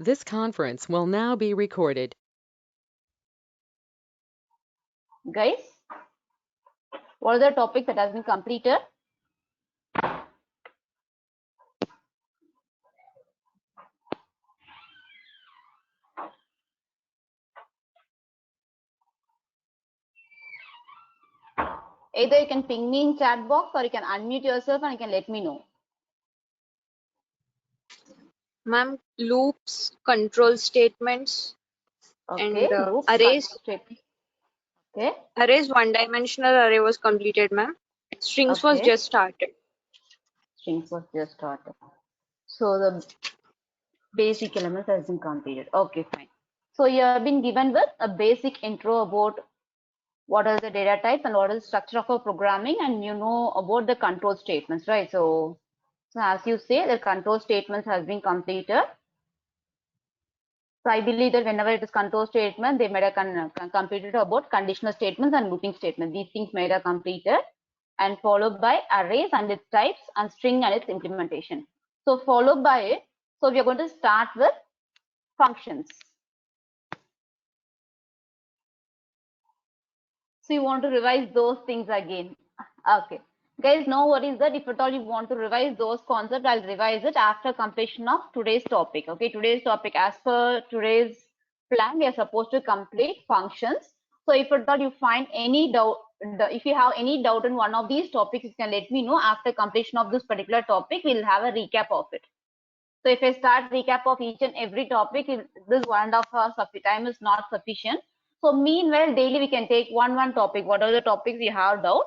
This conference will now be recorded. Guys, what are the topics that has been completed? Either you can ping me in chat box or you can unmute yourself and you can let me know. Ma'am, loops, control statements, Okay, and loops, arrays. control statements. Okay. Arrays, one-dimensional array was completed, ma'am. Strings was Okay. just started. Strings was just started. So the basic elements has been completed. Okay, fine. So you have been given with a basic intro about what are the data types and what is the structure of our programming, and you know about the control statements, right? So as you say, the control statements has been completed. So I believe that whenever it is control statement, they made a completed about conditional statements and looping statements. These things made a completed and followed by arrays and its types and string and its implementation. So followed by it, so we are going to start with functions. So you want to revise those things again. Okay. Guys, no worries that if at all you want to revise those concepts, I'll revise it after completion of today's topic. Okay, today's topic, as per today's plan, we are supposed to complete functions. So if at all you find any doubt, if you have any doubt in one of these topics, you can let me know. After completion of this particular topic, we'll have a recap of it. So if I start recap of each and every topic, this 1.5 hours of time is not sufficient. So meanwhile, daily we can take one topic. What are the topics you have doubt?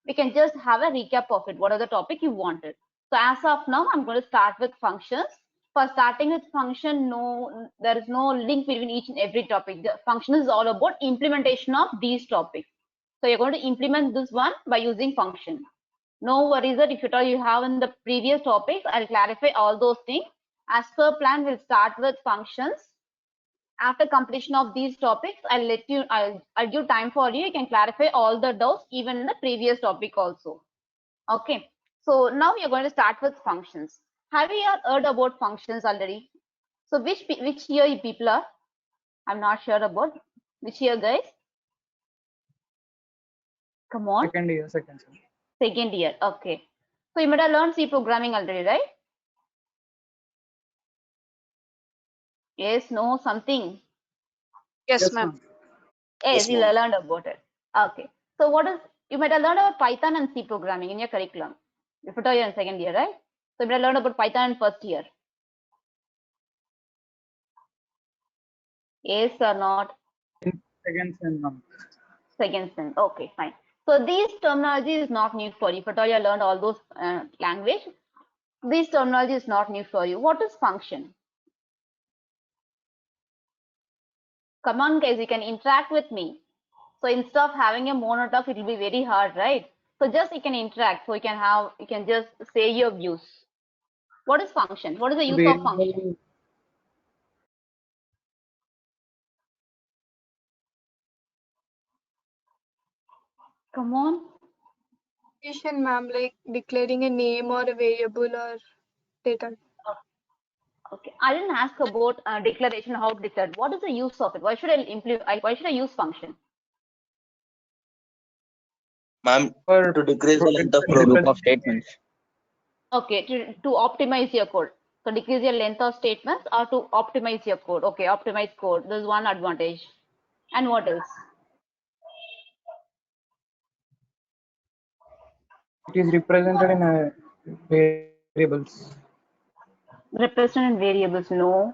We can just have a recap of it. What are the topic you wanted? So as of now, I'm going to start with functions. For starting with function, there is no link between each and every topic. The function is all about implementation of these topics. So you're going to implement this one by using function. No worries that if at all you have in the previous topics, I'll clarify all those things. As per plan, we'll start with functions. After completion of these topics, I'll give time for you. You can clarify all the doubts even in the previous topic also. Okay. So now we are going to start with functions. Have you heard about functions already? So which year you people are? I'm not sure about which year, guys. Come on. Second year. Second year. Okay. So you might have learned C programming already, right? Yes, no, something. Yes, ma'am. Yes, you learned about it. Okay. So you might have learned about Python and C programming in your curriculum. If at all you're in second year, right? So you might have learned about Python in first year. Yes or not? Second sem. Second sem. Okay, fine. So these terminology is not new for you. If at all you learned all those language, this terminology is not new for you. What is function? Come on, guys, you can interact with me. So instead of having a monotalk, it will be very hard, right? So just you can interact. So you can just say your views. What is function? What is the use of function? Come on. Ma'am, like declaring a name or a variable or data. Okay, I didn't ask about declaration, how to declare. What is the use of it? Why should why should I use function? Ma'am, to decrease the length of group of statements. Okay, to optimize your code. So decrease your length of statements or to optimize your code. Okay, optimize code. This is one advantage. And what else? It is represented in variables. Represent in variables, no.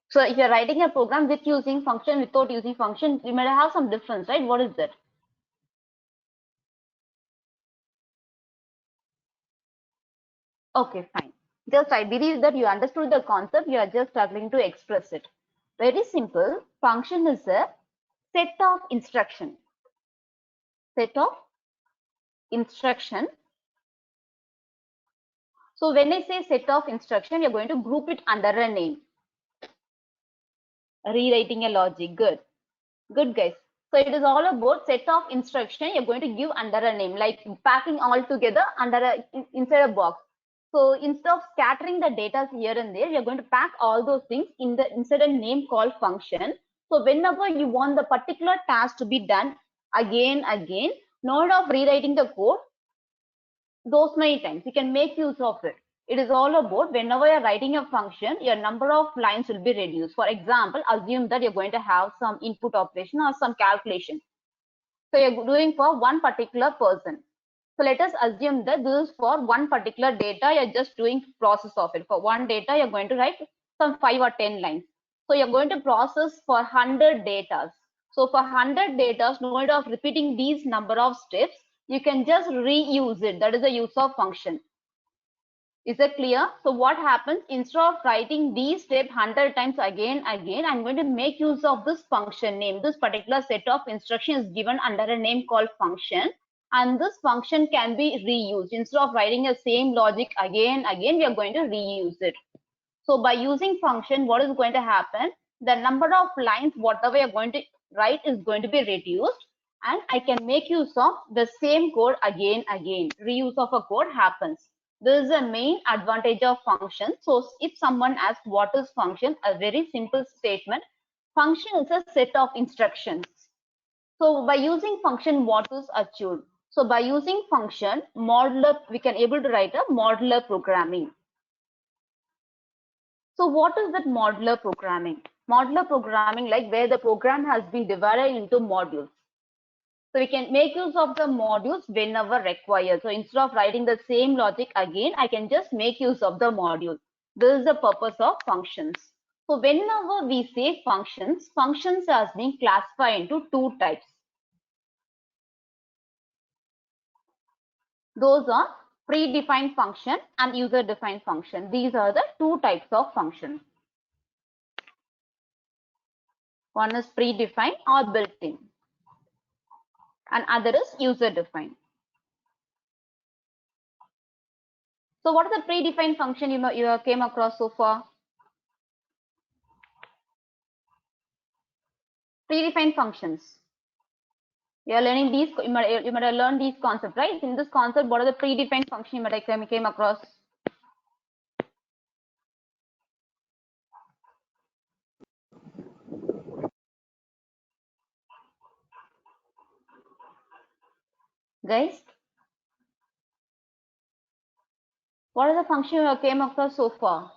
So if you're writing a program with using function, without using function, you might have some difference, right? What is that? Okay, fine. Just I believe that you understood the concept. You are just struggling to express it. Very simple. Function is a set of instruction. Set of instruction. So when I say set of instruction, you're going to group it under a name. Rewriting a logic. Good. Good, guys. So it is all about set of instruction you're going to give under a name, like packing all together inside a box. So instead of scattering the data here and there, you're going to pack all those things inside a name called function. So whenever you want the particular task to be done again, instead of rewriting the code those many times, you can make use of it. It is all about whenever you're writing a function, your number of lines will be reduced. For example, assume that you're going to have some input operation or some calculation. So you're doing for one particular person. So let us assume that this is for one particular data, you're just doing process of it. For one data, you're going to write some 5 or 10 lines. So you're going to process for 100 data. So for 100 data, no need of repeating these number of steps, you can just reuse it. That is the use of function. Is that clear? So what happens, instead of writing these steps 100 times again, I'm going to make use of this function name. This particular set of instructions given under a name called function. And this function can be reused. Instead of writing the same logic again, we are going to reuse it. So by using function, what is going to happen? The number of lines, whatever you're going to write, is going to be reduced. And I can make use of the same code again. Reuse of a code happens. This is the main advantage of function. So if someone asks what is function, a very simple statement. Function is a set of instructions. So by using function, what is achieved? So by using function, modular, we can able to write a modular programming. So what is that modular programming? Modular programming, like where the program has been divided into modules. So we can make use of the modules whenever required. So instead of writing the same logic again, I can just make use of the module. This is the purpose of functions. So whenever we say functions, functions are being classified into two types. Those are predefined function and user-defined function. These are the two types of function. One is predefined or built-in, and other is user-defined. So what is the predefined function you came across so far? Predefined functions. You are learning these. You might have learned these concepts, right? In this concept, what are the predefined functions you might have came across? Guys, what are the functions you came across so far?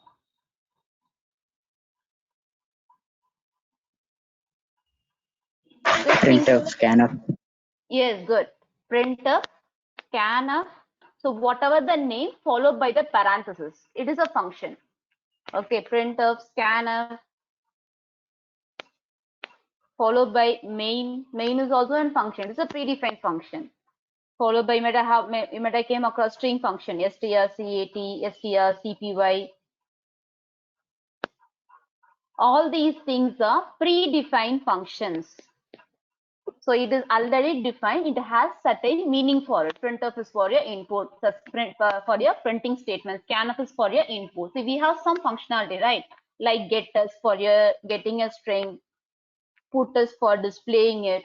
Printf, scanf. Yes, good. Printf, scanf. So whatever the name followed by the parenthesis, it is a function. Okay, printf, scanf, followed by main. Main is also a function. It's a predefined function. Followed by you might have came across string function, strcat, strcpy. All these things are predefined functions. So it is already defined. It has certain meaning for it. Printf is for your input, for your printing statement. Scanf is for your input. So we have some functionality, right? Like get us for your getting a string, put us for displaying it.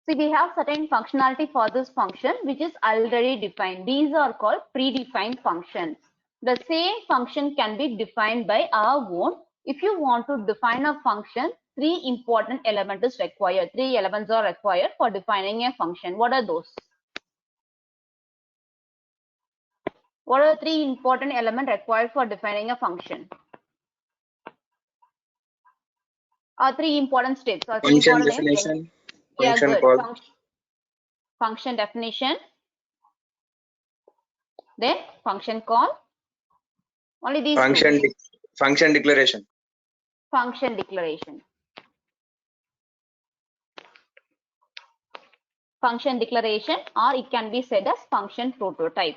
So we have certain functionality for this function which is already defined. These are called predefined functions. The same function can be defined by our own. If you want to define a function, three important elements is required. Three elements are required for defining a function. What are those? What are the three important elements required for defining a function? Three important steps. Function definition. Yeah, Function good. call. Function definition. Then function call. Only these Function two. function declaration. Function declaration. Function declaration, or it can be said as function prototype.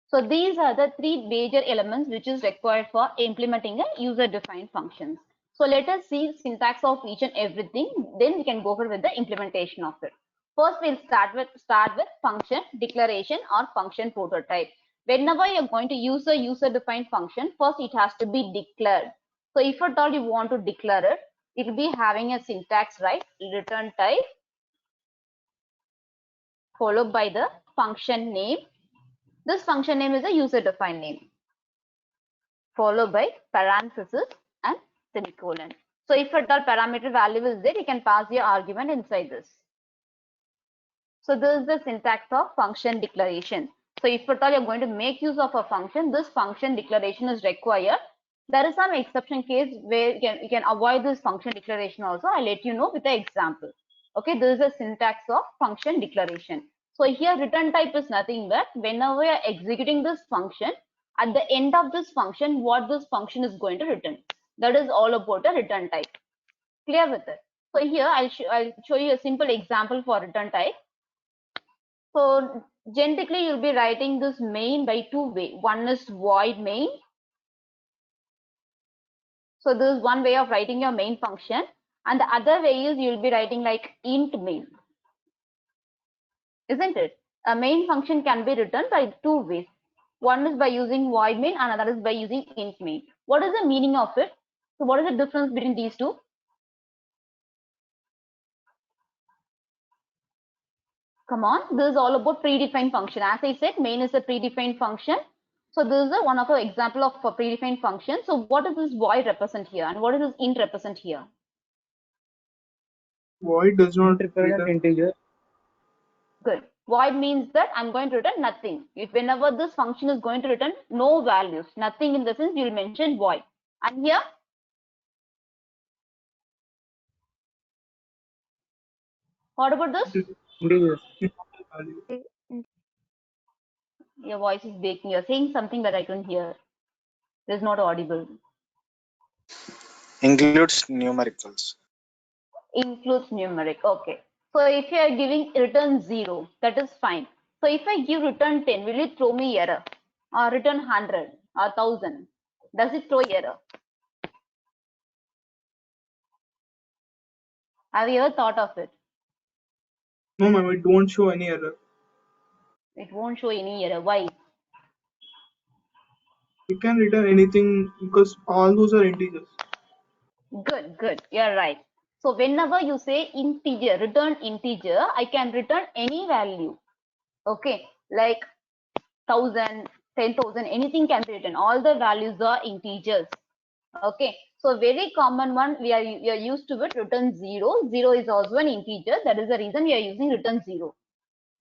So these are the three major elements which is required for implementing a user-defined functions. So let us see syntax of each and everything. Then we can go over with the implementation of it. First, we'll start with function declaration or function prototype. Whenever you're going to use a user-defined function, first it has to be declared. So if at all you want to declare it, it will be having a syntax, right? Return type followed by the function name. This function name is a user defined name followed by parenthesis and semicolon. So if at all parameter value is there, you can pass your argument inside this. So this is the syntax of function declaration. So if at all you're going to make use of a function, this function declaration is required. There is some exception case where you can avoid this function declaration also. I'll let you know with the example. Okay, this is the syntax of function declaration. So here return type is nothing but whenever you're executing this function, at the end of this function, what this function is going to return. That is all about a return type. Clear with it? So here I'll show you a simple example for return type. So generally you'll be writing this main by two ways. One is void main. So this is one way of writing your main function, and the other way is you'll be writing like int main. Isn't it? A main function can be written by two ways. One is by using void main and another is by using int main. What is the meaning of it? So what is the difference between these two? Come on, this is all about predefined function. As I said, main is a predefined function. So this is one of the example of a predefined function. So what does this void represent here and what does this int represent here? Void does not Represent integer. Good. Void means that I'm going to return nothing. If whenever this function is going to return no values, nothing in the sense you'll mention void. And here, what about this? Integer. Your voice is breaking. You're saying something that I couldn't hear. It is not audible. Includes numericals. Includes numeric. Okay. So if you are giving return 0, that is fine. So if I give return 10, will it throw me error? Or return 100 or 1000? Does it throw error? Have you ever thought of it? No, ma'am, it won't show any error. It won't show any error. Why? You can return anything because all those are integers. Good, good. You're right. So whenever you say integer, return integer, I can return any value. Okay, like 1000, 10,000, anything can be written. All the values are integers. Okay, so very common one we are used to it, return 0. 0 is also an integer. That is the reason we are using return 0.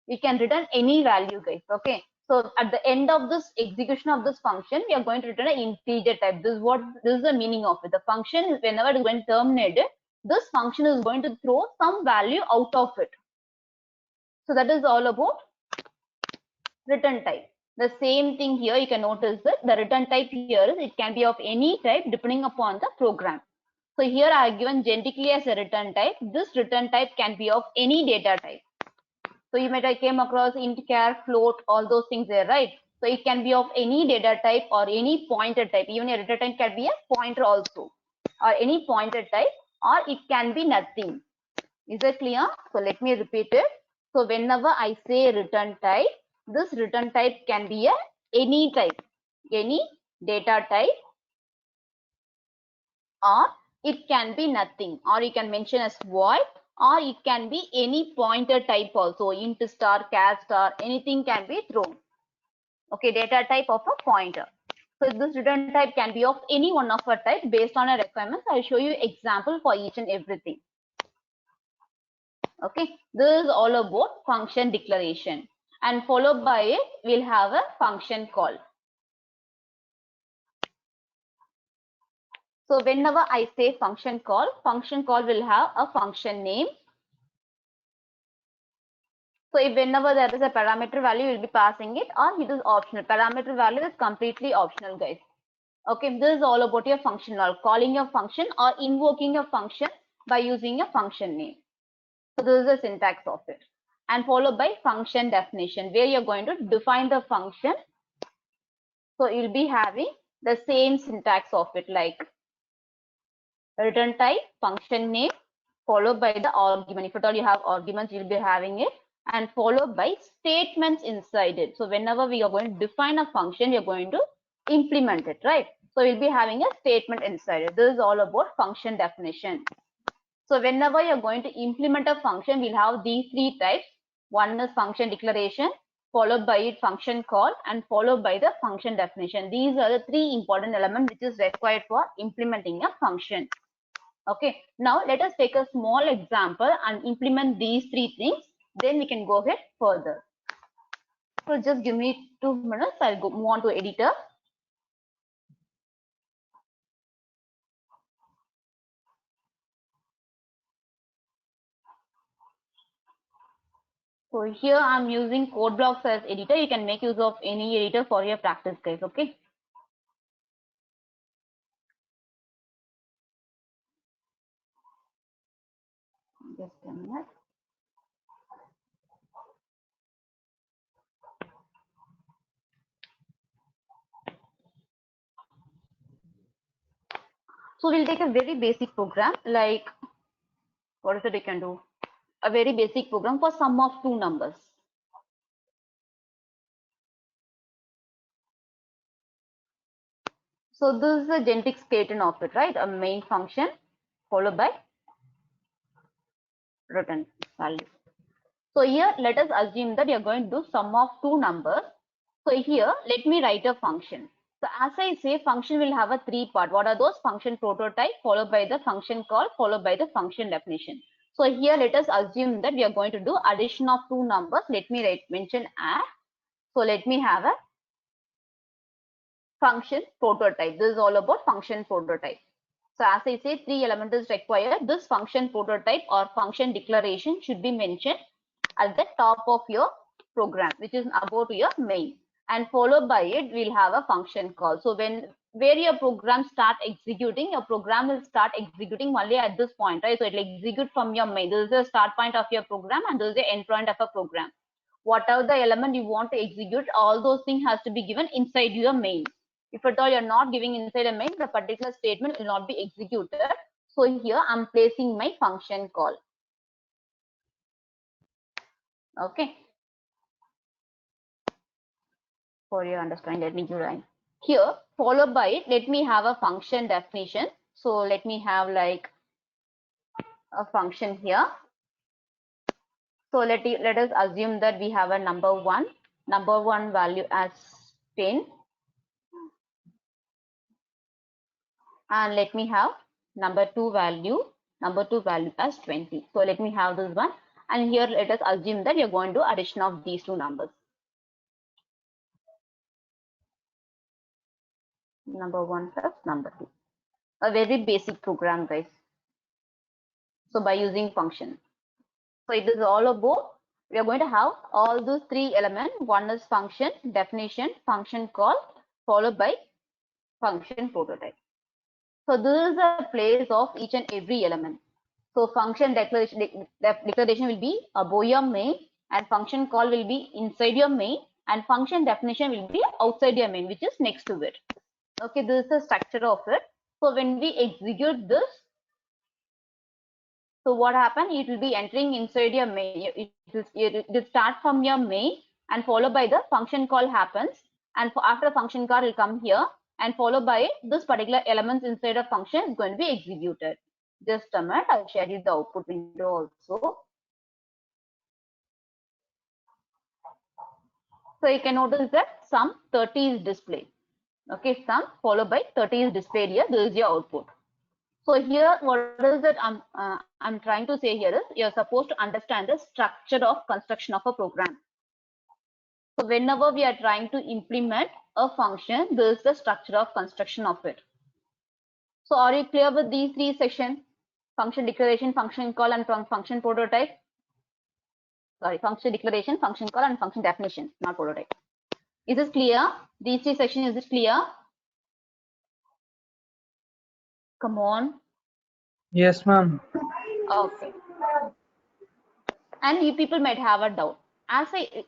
We can return any value, guys. Okay, so at the end of this execution of this function, we are going to return an integer type. This is the meaning of it. The function, whenever it is going to terminate it, this function is going to throw some value out of it. So that is all about return type. The same thing here, you can notice that the return type here is it can be of any type depending upon the program. So here I have given generically as a return type. This return type can be of any data type. So you might have came across int, char, float, all those things there, right? So it can be of any data type or any pointer type. Even a data type can be a pointer also, or any pointer type, or it can be nothing. Is that clear? So let me repeat it. So whenever I say return type, this return type can be a any type, any data type, or it can be nothing, or you can mention as void, or it can be any pointer type also, int star, char star, anything can be thrown. Okay, data type of a pointer. So this return type can be of any one of a type based on a requirements. I'll show you example for each and everything. Okay, this is all about function declaration, and followed by it we'll have a function call. So whenever I say function call will have a function name. So if whenever there is a parameter value, we'll be passing it, or it is optional. Parameter value is completely optional, guys. Okay, this is all about your function call, calling your function or invoking a function by using a function name. So this is the syntax of it, and followed by function definition, where you're going to define the function. So you'll be having the same syntax of it, like return type, function name, followed by the argument. If at all you have arguments, you'll be having it, and followed by statements inside it. So whenever we are going to define a function, we are going to implement it, right? So we'll be having a statement inside it. This is all about function definition. So whenever you're going to implement a function, we'll have these three types. One is function declaration, followed by it function call, and followed by the function definition. These are the three important elements which is required for implementing a function. Okay, now let us take a small example and implement these three things. Then we can go ahead further. So just give me 2 minutes. I'll move on to editor. So here I'm using CodeBlocks as editor. You can make use of any editor for your practice, guys. Okay. Just a minute. So we'll take a very basic program, like what is it we can do? A very basic program for sum of two numbers. So this is a genetic skeleton of it, right? A main function followed by return value. So here let us assume that you're going to do sum of two numbers. So here let me write a function. So as I say, function will have a three part. What are those? Function prototype followed by the function call followed by the function definition. So here let us assume that we are going to do addition of two numbers. Let me mention add. So let me have a function prototype. This is all about function prototype. So as I say, three elements is required. This function prototype or function declaration should be mentioned at the top of your program, which is about your main, and followed by it we'll have a function call. So where your program start executing, your program will start executing only at this point, right? So it will execute from your main. This is the start point of your program and this is the end point of a program. Whatever the element you want to execute, all those things has to be given inside your main. If at all you're not giving inside a main, the particular statement will not be executed. So here I'm placing my function call. Okay. For your understanding, let me join here. Followed by it, let me have a function definition. So let me have like a function here. So let us assume that we have a number one value as 10, and let me have number two value as 20. So let me have this one, and here let us assume that you're going to do addition of these two numbers. Number one plus number two. A very basic program, guys. So by using function. So it is all about, we are going to have all those three elements. One is function definition, function call, followed by function prototype. So this is a place of each and every element. So function declaration will be above your main, and function call will be inside your main, and function definition will be outside your main, which is next to it. Okay, this is the structure of it. So when we execute this, so what happened? It will be entering inside your main. It will start from your main and followed by the function call happens. And after function call will come here and followed by this particular elements inside a function is going to be executed. Just a minute, I'll share you the output window also. So you can notice that sum 30 is displayed. Okay, sum followed by 30 is displayed here. This is your output. So here, what is it I'm trying to say here is you're supposed to understand the structure of construction of a program. So whenever we are trying to implement a function, this is the structure of construction of it. So are you clear with these three sections? Function declaration, function call, and function prototype. Sorry, function declaration, function call, and function definition, not prototype. Is this clear? These three sections, is it clear? Come on. Yes, ma'am. Okay. And you people might have a doubt. As is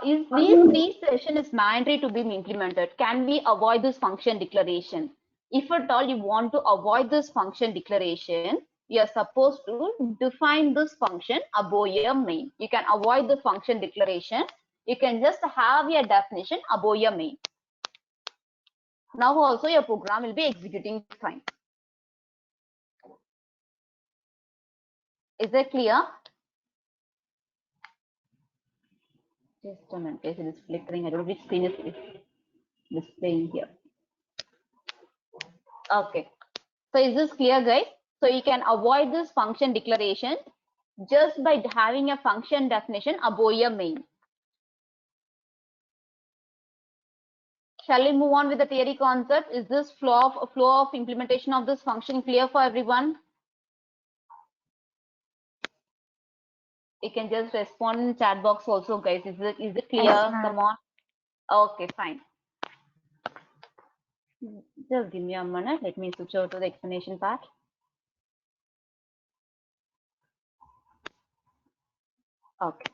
these three sessions is mandatory to be implemented. Can we avoid this function declaration? If at all you want to avoid this function declaration, you are supposed to define this function above your main. You can avoid the function declaration. You can just have your definition above your main. Now also your program will be executing fine. Is it clear? Just a minute, it is flickering. I don't know which screen is displaying here. Okay. So is this clear, guys? So you can avoid this function declaration just by having a function definition above your main. Shall we move on with the theory concept? Is this flow of implementation of this function clear for everyone? You can just respond in chat box also, guys. Is it clear? Yes, Come on. Okay, fine. Just give me a minute. Let me switch over to the explanation part. Okay.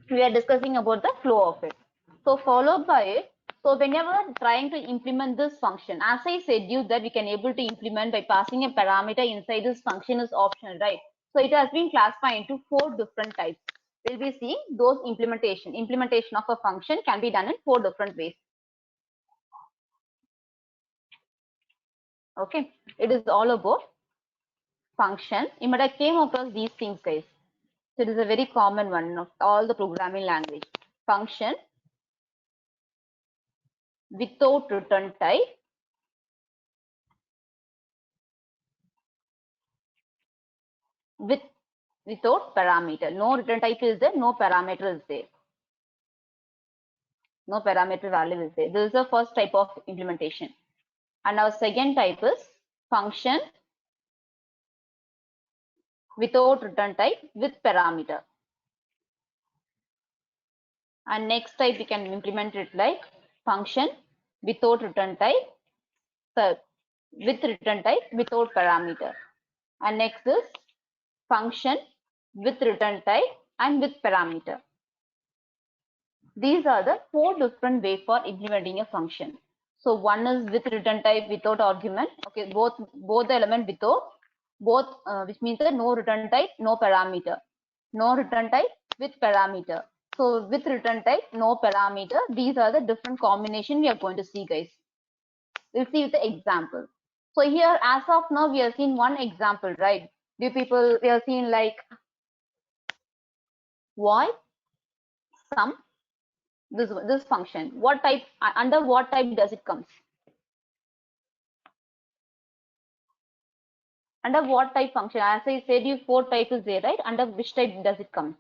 We are discussing about the flow of it. So followed by it. So whenever trying to implement this function, as I said you that we can able to implement by passing a parameter inside this function is optional, right? So it has been classified into 4 different types. We'll be seeing those implementation. Implementation of a function can be done in 4 different ways. Okay, it is all about function. You might have came across these things, guys. So it is a very common one of all the programming language. Function without return type, without parameter. No return type is there, no parameter is there. No parameter value is there. This is the first type of implementation. And our second type is function without return type with parameter. And next type we can implement it like function without return type, with return type without parameter. And next is function with return type and with parameter. These are the 4 different ways for implementing a function. So one is with return type without argument. Okay, both the element without, which means that no return type, no parameter. No return type with parameter. So with return type, no parameter. These are the different combination we are going to see, guys. We'll see with the example. So here, as of now, we have seen one example, right? We have seen like void, sum, this function. What type, under what type does it comes? Under what type function? As I said, you 4 types is there, right? Under which type does it come?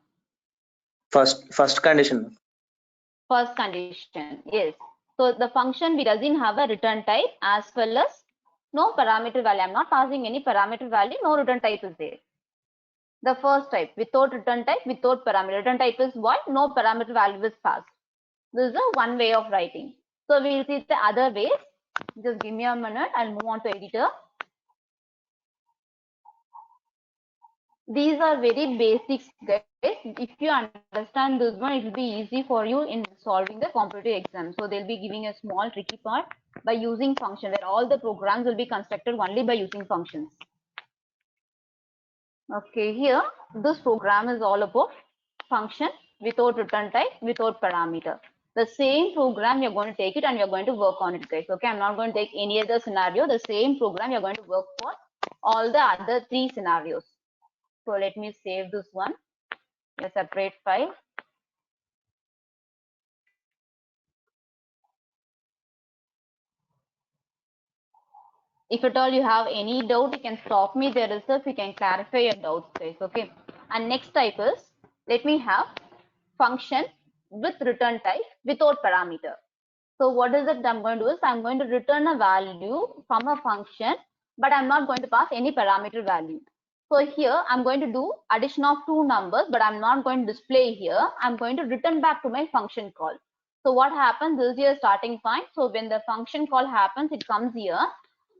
First condition. First condition, yes. So the function we doesn't have a return type as well as no parameter value. I'm not passing any parameter value, no return type is there. The first type, without return type, without parameter. Return type is what? No parameter value is passed. This is a one way of writing. So we'll see the other ways. Just give me a minute. I'll move on to editor. These are very basics, guys. If you understand this one, it will be easy for you in solving the competitive exam. So they'll be giving a small tricky part by using function, where all the programs will be constructed only by using functions. Okay, here this program is all about function without return type, without parameter. The same program you're going to take it and you're going to work on it, guys. Okay, I'm not going to take any other scenario. The same program you're going to work for all the other 3 scenarios. So let me save this one in a separate file. If at all you have any doubt, you can stop me there itself. You can clarify your doubts, guys. Okay. And next type is, let me have function with return type without parameter. So what is it I'm going to do is I'm going to return a value from a function, but I'm not going to pass any parameter value. So here I'm going to do addition of 2 numbers, but I'm not going to display here. I'm going to return back to my function call. So what happens? This is your starting point. So when the function call happens, it comes here.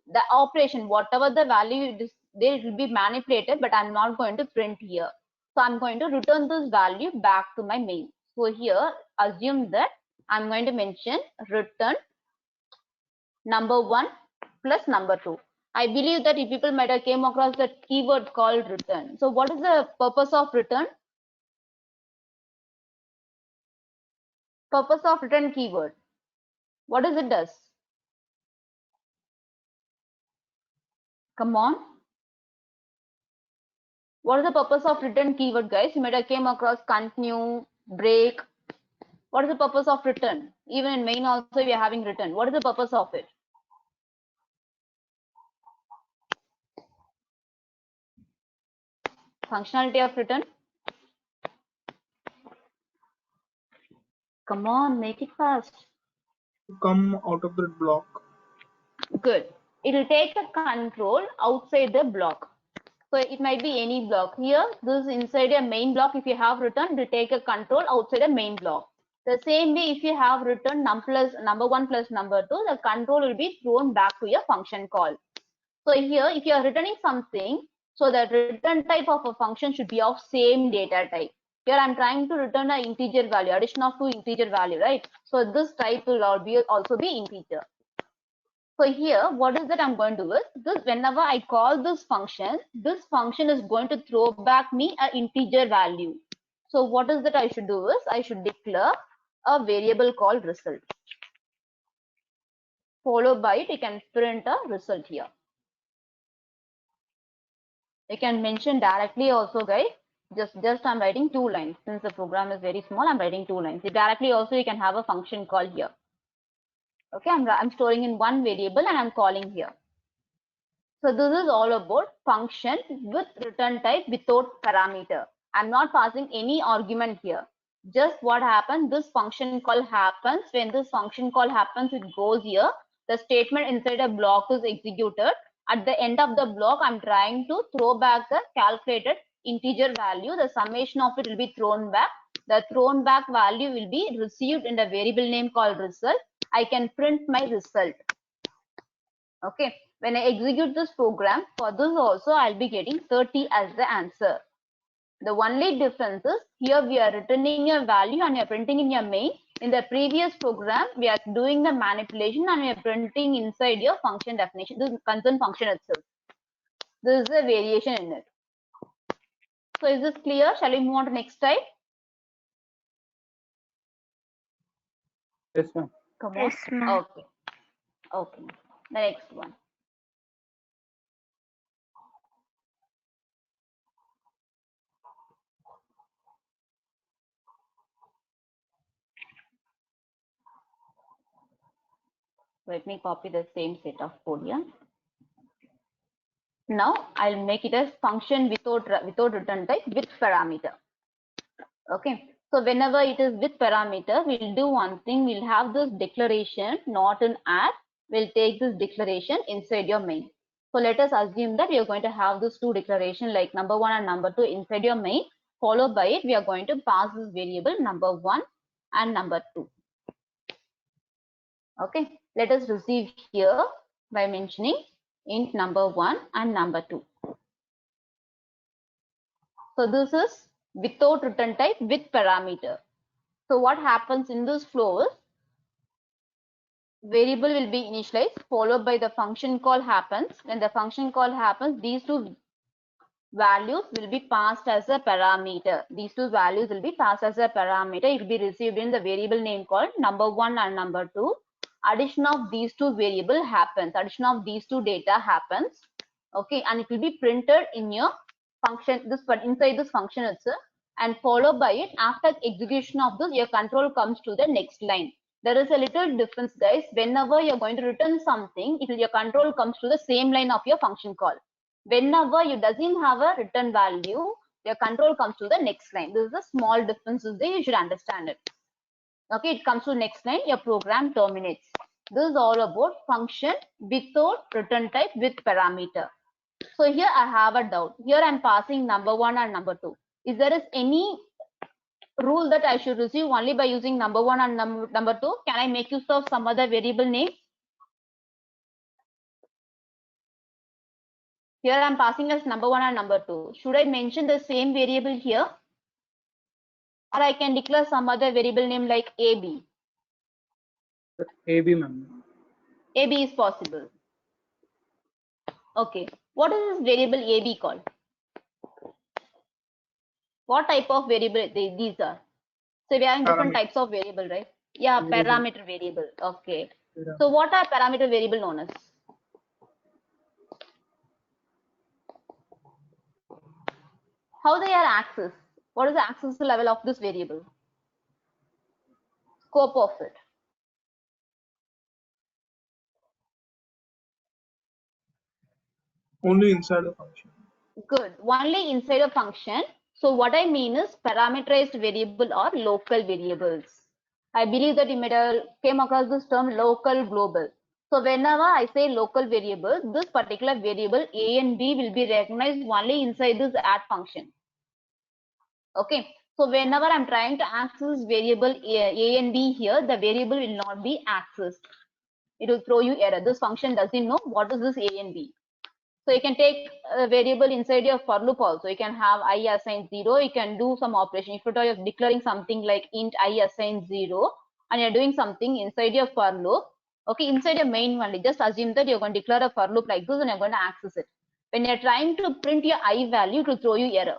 The operation, whatever the value is, they will be manipulated, but I'm not going to print here. So I'm going to return this value back to my main. So here, assume that I'm going to mention return number 1 plus number 2. I believe that if people might have came across the keyword called return. So what is the purpose of return? Purpose of return keyword. What does it does? Come on. What is the purpose of return keyword, guys? You might have came across continue, break. What is the purpose of return? Even in main also we are having return. What is the purpose of it? Functionality of return. Come on, make it fast. To come out of the block. Good. It will take a control outside the block. So it might be any block. Here, this is inside a main block. If you have return, it will take a control outside a main block. The same way, if you have return number 1 plus number 2, the control will be thrown back to your function call. So here, if you are returning something, so the return type of a function should be of same data type. Here I'm trying to return an integer value, addition of 2 integer value, right? So this type will also be integer. So here, what is that I'm going to do is, this whenever I call this function is going to throw back me an integer value. So what is that I should do is, I should declare a variable called result. Followed by it, you can print a result here. You can mention directly also, guys. Just I'm writing 2 lines. Since the program is very small, I'm writing 2 lines. Directly also, you can have a function call here. Okay, I'm storing in one variable and I'm calling here. So this is all about function with return type without parameter. I'm not passing any argument here. Just what happens, this function call happens. When this function call happens, it goes here. The statement inside a block is executed. At the end of the block, I'm trying to throw back a calculated integer value. The summation of it will be thrown back. The thrown back value will be received in the variable name called result. I can print my result. Okay. When I execute this program, for this also I'll be getting 30 as the answer. The only difference is here we are returning a value and we are printing in your main. In the previous program, we are doing the manipulation and we are printing inside your function definition, this concern function itself. This is a variation in it. So is this clear? Shall we move on to next type? Yes, ma'am. Come on. Yes, ma'am. Okay. Okay. The next one. Let me copy the same set of code here. Now I'll make it as function without return type with parameter. Okay. So whenever it is with parameter, we'll do one thing. We'll have this declaration, not an add. We'll take this declaration inside your main. So let us assume that we are going to have these 2 declaration like number 1 and number 2 inside your main. Followed by it, we are going to pass this variable number 1 and number 2. Okay. Let us receive here by mentioning int number 1 and number 2. So this is without return type with parameter. So what happens in this flow is, variable will be initialized followed by the function call happens. When the function call happens, these 2 values will be passed as a parameter. These 2 values will be passed as a parameter. It will be received in the variable name called number 1 and number 2. Addition of these 2 variable happens. Addition of these 2 data happens. Okay, and it will be printed in your function, inside this function itself, and followed by it, after execution of this, your control comes to the next line. There is a little difference, guys. Whenever you're going to return something, your control comes to the same line of your function call. Whenever you doesn't have a return value, your control comes to the next line. This is a small difference there. You should understand it. Okay, it comes to next line, your program terminates. This is all about function without return type with parameter. So here I have a doubt. Here I'm passing number 1 and number 2. Is there any rule that I should receive only by using number 1 and number 2? Can I make use of some other variable name? Here I'm passing as number 1 and number 2. Should I mention the same variable here? Or I can declare some other variable name like AB. AB, ma'am. AB is possible. Okay. What is this variable AB called? What type of variable these are? So we are having different types of variable, right? Yeah, parameter variable. Okay. So what are parameter variable known as? How they are accessed? What is the access level of this variable? Scope of it. Only inside the function. Good. Only inside a function. So what I mean is parameterized variable or local variables. I believe that you might have came across this term local global. So whenever I say local variable, this particular variable A and B will be recognized only inside this add function. Okay. So whenever I'm trying to access variable A and B here, the variable will not be accessed. It will throw you error. This function doesn't know what is this A and B. So you can take a variable inside your for loop also. You can have I assigned 0. You can do some operation. If you're declaring something like int I assigned 0 and you're doing something inside your for loop, okay, inside your main only, just assume that you're going to declare a for loop like this and you're going to access it. When you're trying to print your I value, it will throw you error.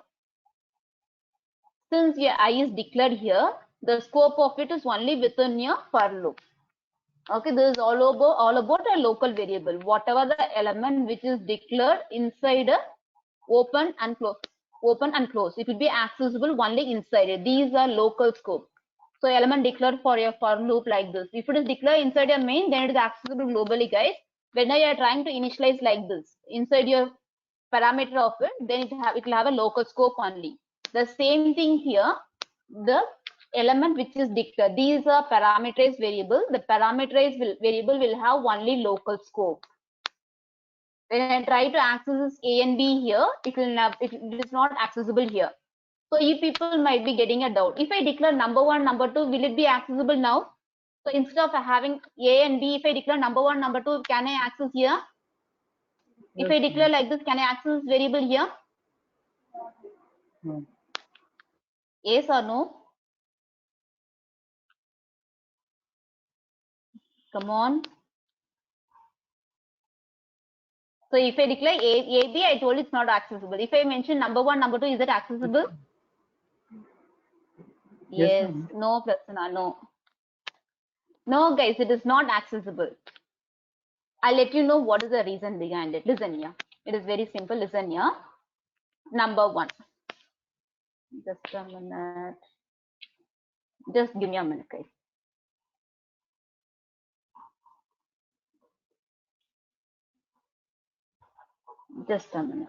Since your I is declared here, the scope of it is only within your for loop. Okay, this is all about a local variable. Whatever the element which is declared inside a open and close, it will be accessible only inside it. These are local scope. So element declared for your for loop like this. If it is declared inside your main, then it is accessible globally, guys. Whenever you are trying to initialize like this inside your parameter of it, then it will have a local scope only. The same thing here. The element which is declared, these are parameterized variable. The parameterized variable will have only local scope. When I try to access A and B here, it is not accessible here. So you people might be getting a doubt. If I declare number 1, number 2, will it be accessible now? So instead of having A and B, if I declare number 1, number 2, can I access here? If I declare like this, can I access variable here? No. Yes or no? Come on. So if I declare AB, I told it's not accessible. If I mention number 1, number 2, is it accessible? Yes. No, Prasanna, no. No, guys, it is not accessible. I'll let you know what is the reason behind it. Listen here. It is very simple. Listen here. Number 1. Just a minute. Just give me a minute, guys. Just a minute.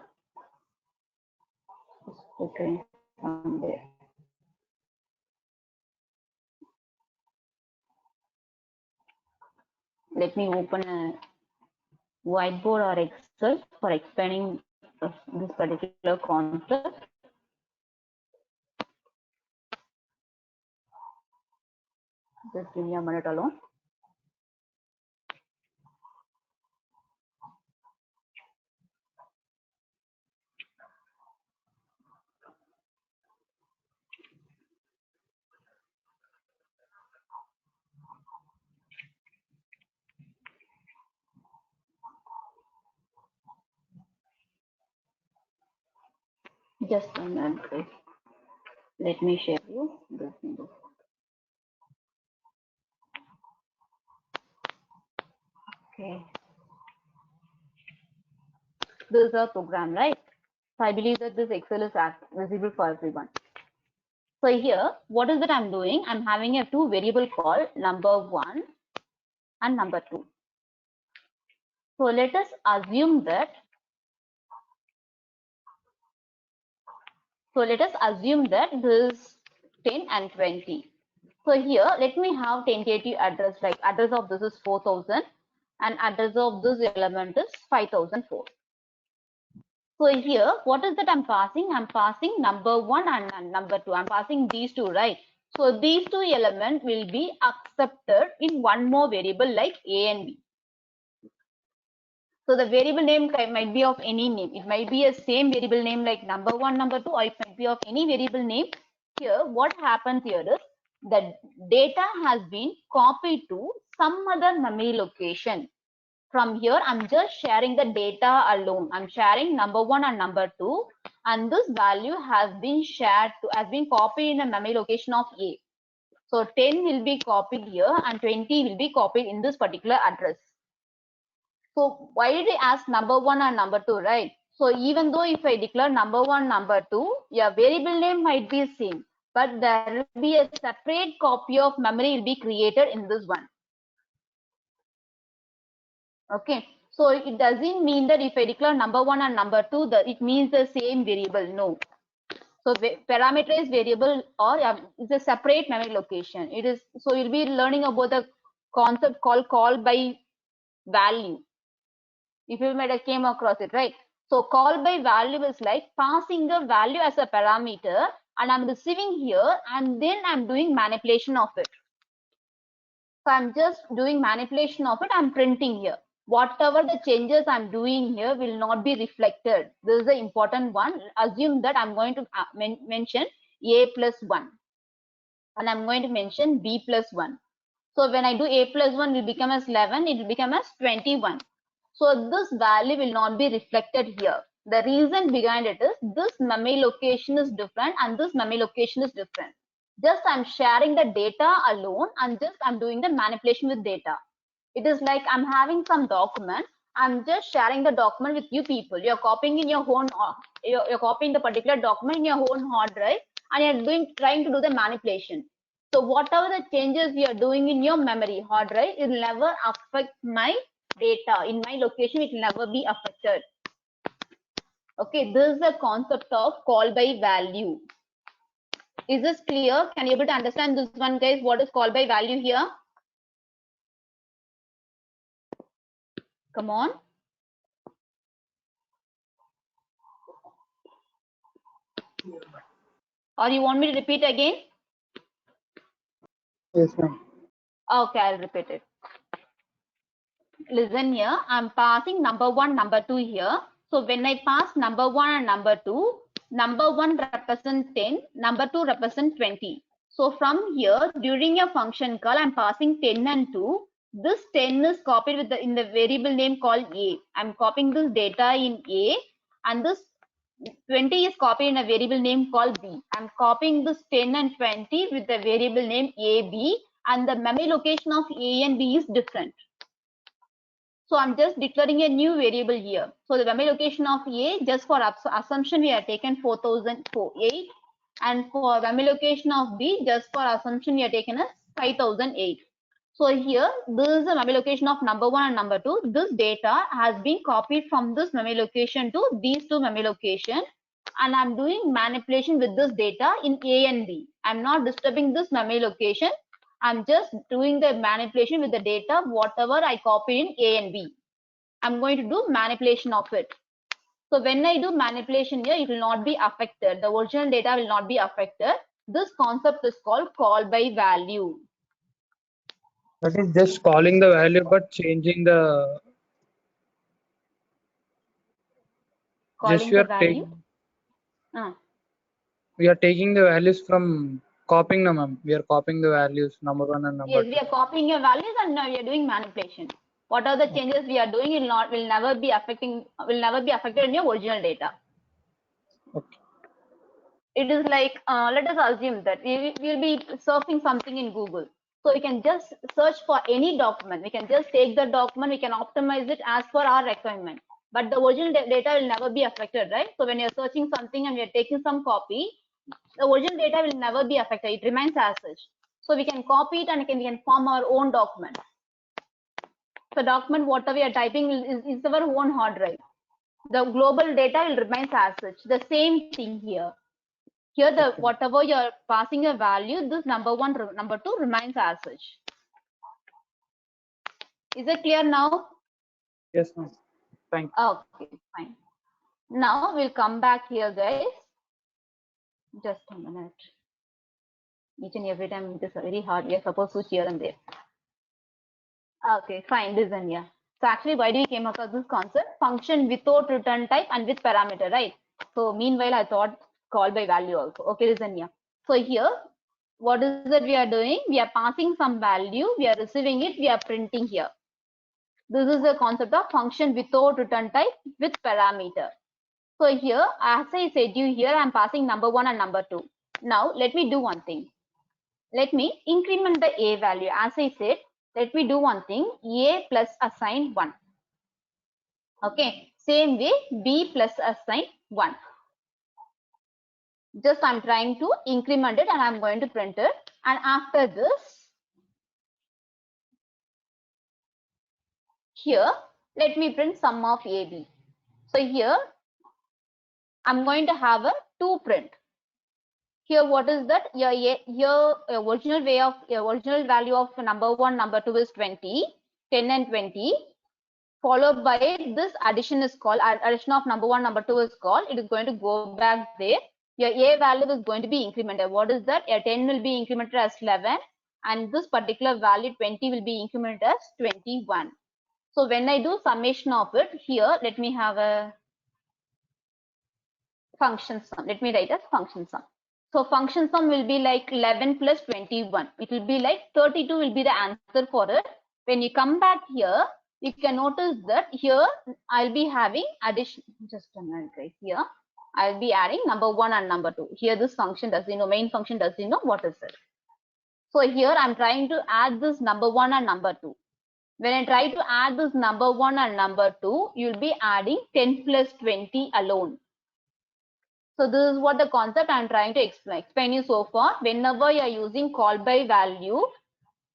Okay. From there. Let me open a whiteboard or Excel for explaining this particular concept. Just give me a minute alone. Just a minute, guys. Let me share you this thing. Okay. This is our program, right? So I believe that this Excel is visible for everyone. So here, what is it I'm doing? I'm having a 2 variable called number 1 and number 2. So let us assume that. So let us assume that this is 10 and 20. So here, let me have tentative address, like address of this is 4000 and address of this element is 5004. So here, what is that I'm passing? I'm passing number 1 and number 2. I'm passing these two, right? So these two elements will be accepted in one more variable like A and B. So the variable name might be of any name. It might be a same variable name like number 1, number 2, or it might be of any variable name. Here, what happens here is the data has been copied to some other memory location. From here, I'm just sharing the data alone. I'm sharing number 1 and number 2, and this value has been copied in a memory location of A. So 10 will be copied here and 20 will be copied in this particular address. So why did I ask number 1 and number 2, right? So even though if I declare number 1, number 2, your variable name might be same, but there will be a separate copy of memory will be created in this one. Okay, so it doesn't mean that if I declare number 1 and number 2, that it means the same variable. No. So parameterized variable or is a separate memory location. It is, so you'll be learning about the concept called call by value. If you might have came across it, right? So call by value is like passing the value as a parameter and I'm receiving here and then I'm doing manipulation of it. So I'm just doing manipulation of it, I'm printing here. Whatever the changes I'm doing here will not be reflected. This is the important one. Assume that I'm going to mention a plus 1 and I'm going to mention b plus 1. So when I do a plus 1 will become as 11, it will become as 21. So this value will not be reflected here. The reason behind it is this memory location is different and this memory location is different. Just I'm sharing the data alone and just I'm doing the manipulation with data. It is like I'm having some document. I'm just sharing the document with you people. You're copying in your own, you're copying the particular document in your own hard drive and you're trying to do the manipulation. So whatever the changes you are doing in your memory hard drive, it will never affect my data. In my location, it will never be affected. Okay, this is the concept of call by value. Is this clear? Can you able to understand this one, guys? What is call by value here? Come on. Or you want me to repeat again? Yes, ma'am. Okay, I'll repeat it. Listen here, I'm passing number 1, number 2 here. So when I pass number 1 and number 2, number 1 represents 10, number 2 represents 20. So from here, during a function call, I'm passing 10 and 2. This 10 is copied with in the variable name called A. I'm copying this data in A and this 20 is copied in a variable name called B. I'm copying this 10 and 20 with the variable name AB and the memory location of A and B is different. So I'm just declaring a new variable here. So the memory location of A, just for assumption, we have taken 4008, and for memory location of B, just for assumption, we have taken as 5008. So here, this is the memory location of number 1 and number 2. This data has been copied from this memory location to these two memory location, and I'm doing manipulation with this data in A and B. I'm not disturbing this memory location. I'm just doing the manipulation with the data, whatever I copy in A and B. I'm going to do manipulation of it. So when I do manipulation here, it will not be affected. The original data will not be affected. This concept is called call by value. That is just calling the value but changing the. Calling Just the value. We are taking the values from copying them, ma'am. We are copying the values number 1 and number 2. Yes, we are copying your values and now we are doing manipulation. What are the changes we are doing will never be affected in your original data. Okay. It is like let us assume that we will be surfing something in Google. So we can just search for any document. We can just take the document, we can optimize it as per our requirement. But the original data will never be affected, right? So when you're searching something and you're taking some copy, the original data will never be affected. It remains as such. So we can copy it and we can form our own document. So document, whatever we are typing is our own hard drive. The global data will remain as such. The same thing here. Here, the whatever you're passing a value, this number 1, number 2 remains as such. Is it clear now? Yes, ma'am. Thank you. Okay, fine. Now we'll come back here, guys. Just a minute. Each and every time it is very hard. We are supposed to here and there. Okay, fine. Listen here. So actually, why do we came across this concept? Function without return type and with parameter, right? So meanwhile, I thought call by value also. Okay, listen here. So here, what is that we are doing? We are passing some value. We are receiving it. We are printing here. This is the concept of function without return type with parameter. So here, as I said you here, I'm passing number 1 and number 2. Now, let me do one thing. Let me increment the A value. As I said, let me do one thing. A plus assign 1. Okay. Same way, b plus assign 1. Just I'm trying to increment it and I'm going to print it. And after this, here, let me print sum of AB. So here, I'm going to have a 2 print. Here, what is that? Here, original value of number 1, number 2 is 20, 10 and 20. Followed by this addition is called, addition of number 1, number 2 is called. It is going to go back there. Your A value is going to be incremented. What is that? A 10 will be incremented as 11, and this particular value 20 will be incremented as 21. So when I do summation of it, here, let me have a function sum. Let me write as function sum. So function sum will be like 11 plus 21. It will be like 32 will be the answer for it. When you come back here, you can notice that here I'll be having addition. Just a minute right here. I'll be adding number 1 and number 2. Here this function doesn't know, main function doesn't know what is it. So here I'm trying to add this number 1 and number 2. When I try to add this number 1 and number 2, you'll be adding 10 plus 20 alone. So this is what the concept I'm trying to explain you so far. Whenever you are using call by value,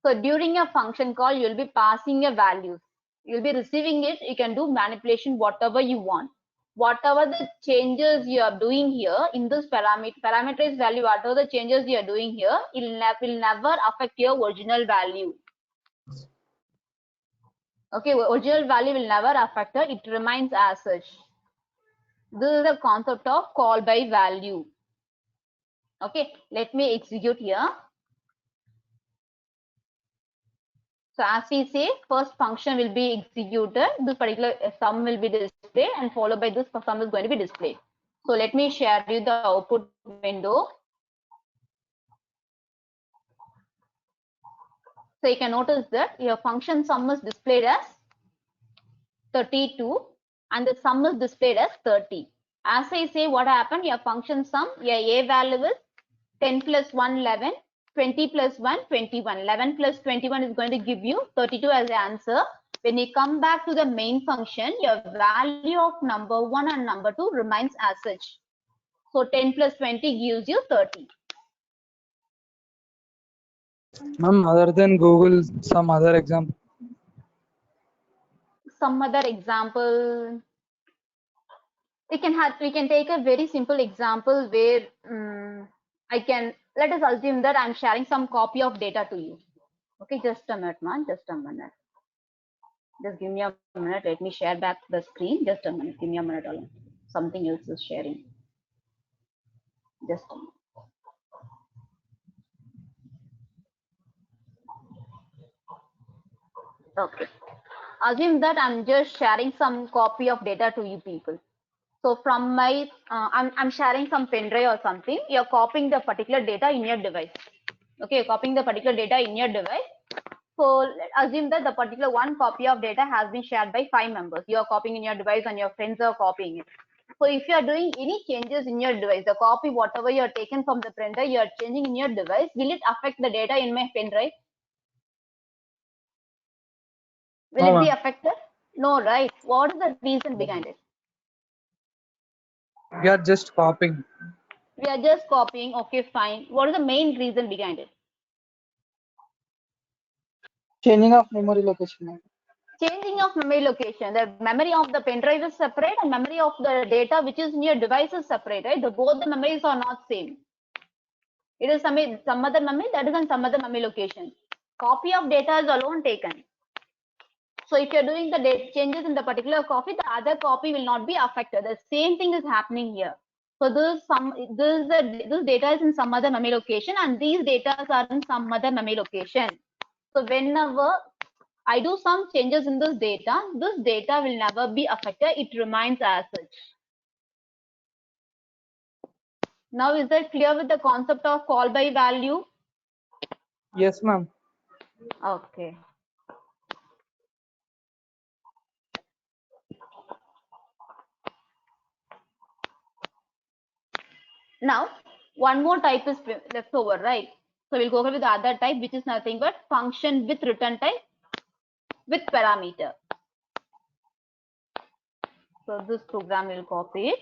so during a function call, you'll be passing a value. You'll be receiving it. You can do manipulation, whatever you want. Whatever the changes you are doing here in this parameterized value, whatever the changes you are doing here, it will never affect your original value. Okay, original value will never affect it. It remains as such. This is the concept of call by value. Okay, let me execute here. So as we say, first function will be executed. This particular sum will be displayed, and followed by this sum is going to be displayed. So let me share you the output window. So you can notice that your function sum is displayed as 32 and the sum is displayed as 30. As I say, what happened? Your function sum, your A value is 10 plus 1, 11, 20 plus 1, 21. 11 plus 21 is going to give you 32 as the answer. When you come back to the main function, your value of number 1 and number 2 remains as such. So 10 plus 20 gives you 30. Ma'am, other than Google, some other example. Some other example. We can take a very simple example where let us assume that I'm sharing some copy of data to you. Okay, just a minute, man. Just a minute. Just give me a minute. Let me share back the screen. Just a minute. Give me a minute alone. Something else is sharing. Just a minute. Okay. Assume that I'm just sharing some copy of data to you people. So from my, I'm sharing some pen drive or something. You're copying the particular data in your device. Okay, you're copying the particular data in your device. So assume that the particular one copy of data has been shared by 5 members. You are copying in your device and your friends are copying it. So if you are doing any changes in your device, the copy, whatever you are taken from the printer, you are changing in your device, will it affect the data in my pen drive? Will it be affected? No, right? What is the reason behind it? We are just copying. We are just copying. Okay, fine. What is the main reason behind it? Changing of memory location. Changing of memory location. The memory of the pen drive is separate and memory of the data which is in your device is separate, right? Both the memories are not same. It is some other memory, that is on some other memory location. Copy of data is alone taken. So if you're doing the changes in the particular copy, the other copy will not be affected. The same thing is happening here. So this data is in some other memory location and these data are in some other memory location. So whenever I do some changes in this data will never be affected. It remains as such. Now is that clear with the concept of call by value? Yes, ma'am. Okay. Now, one more type is left over, right? So we'll go with the other type, which is nothing but function with return type with parameter. So this program will copy it.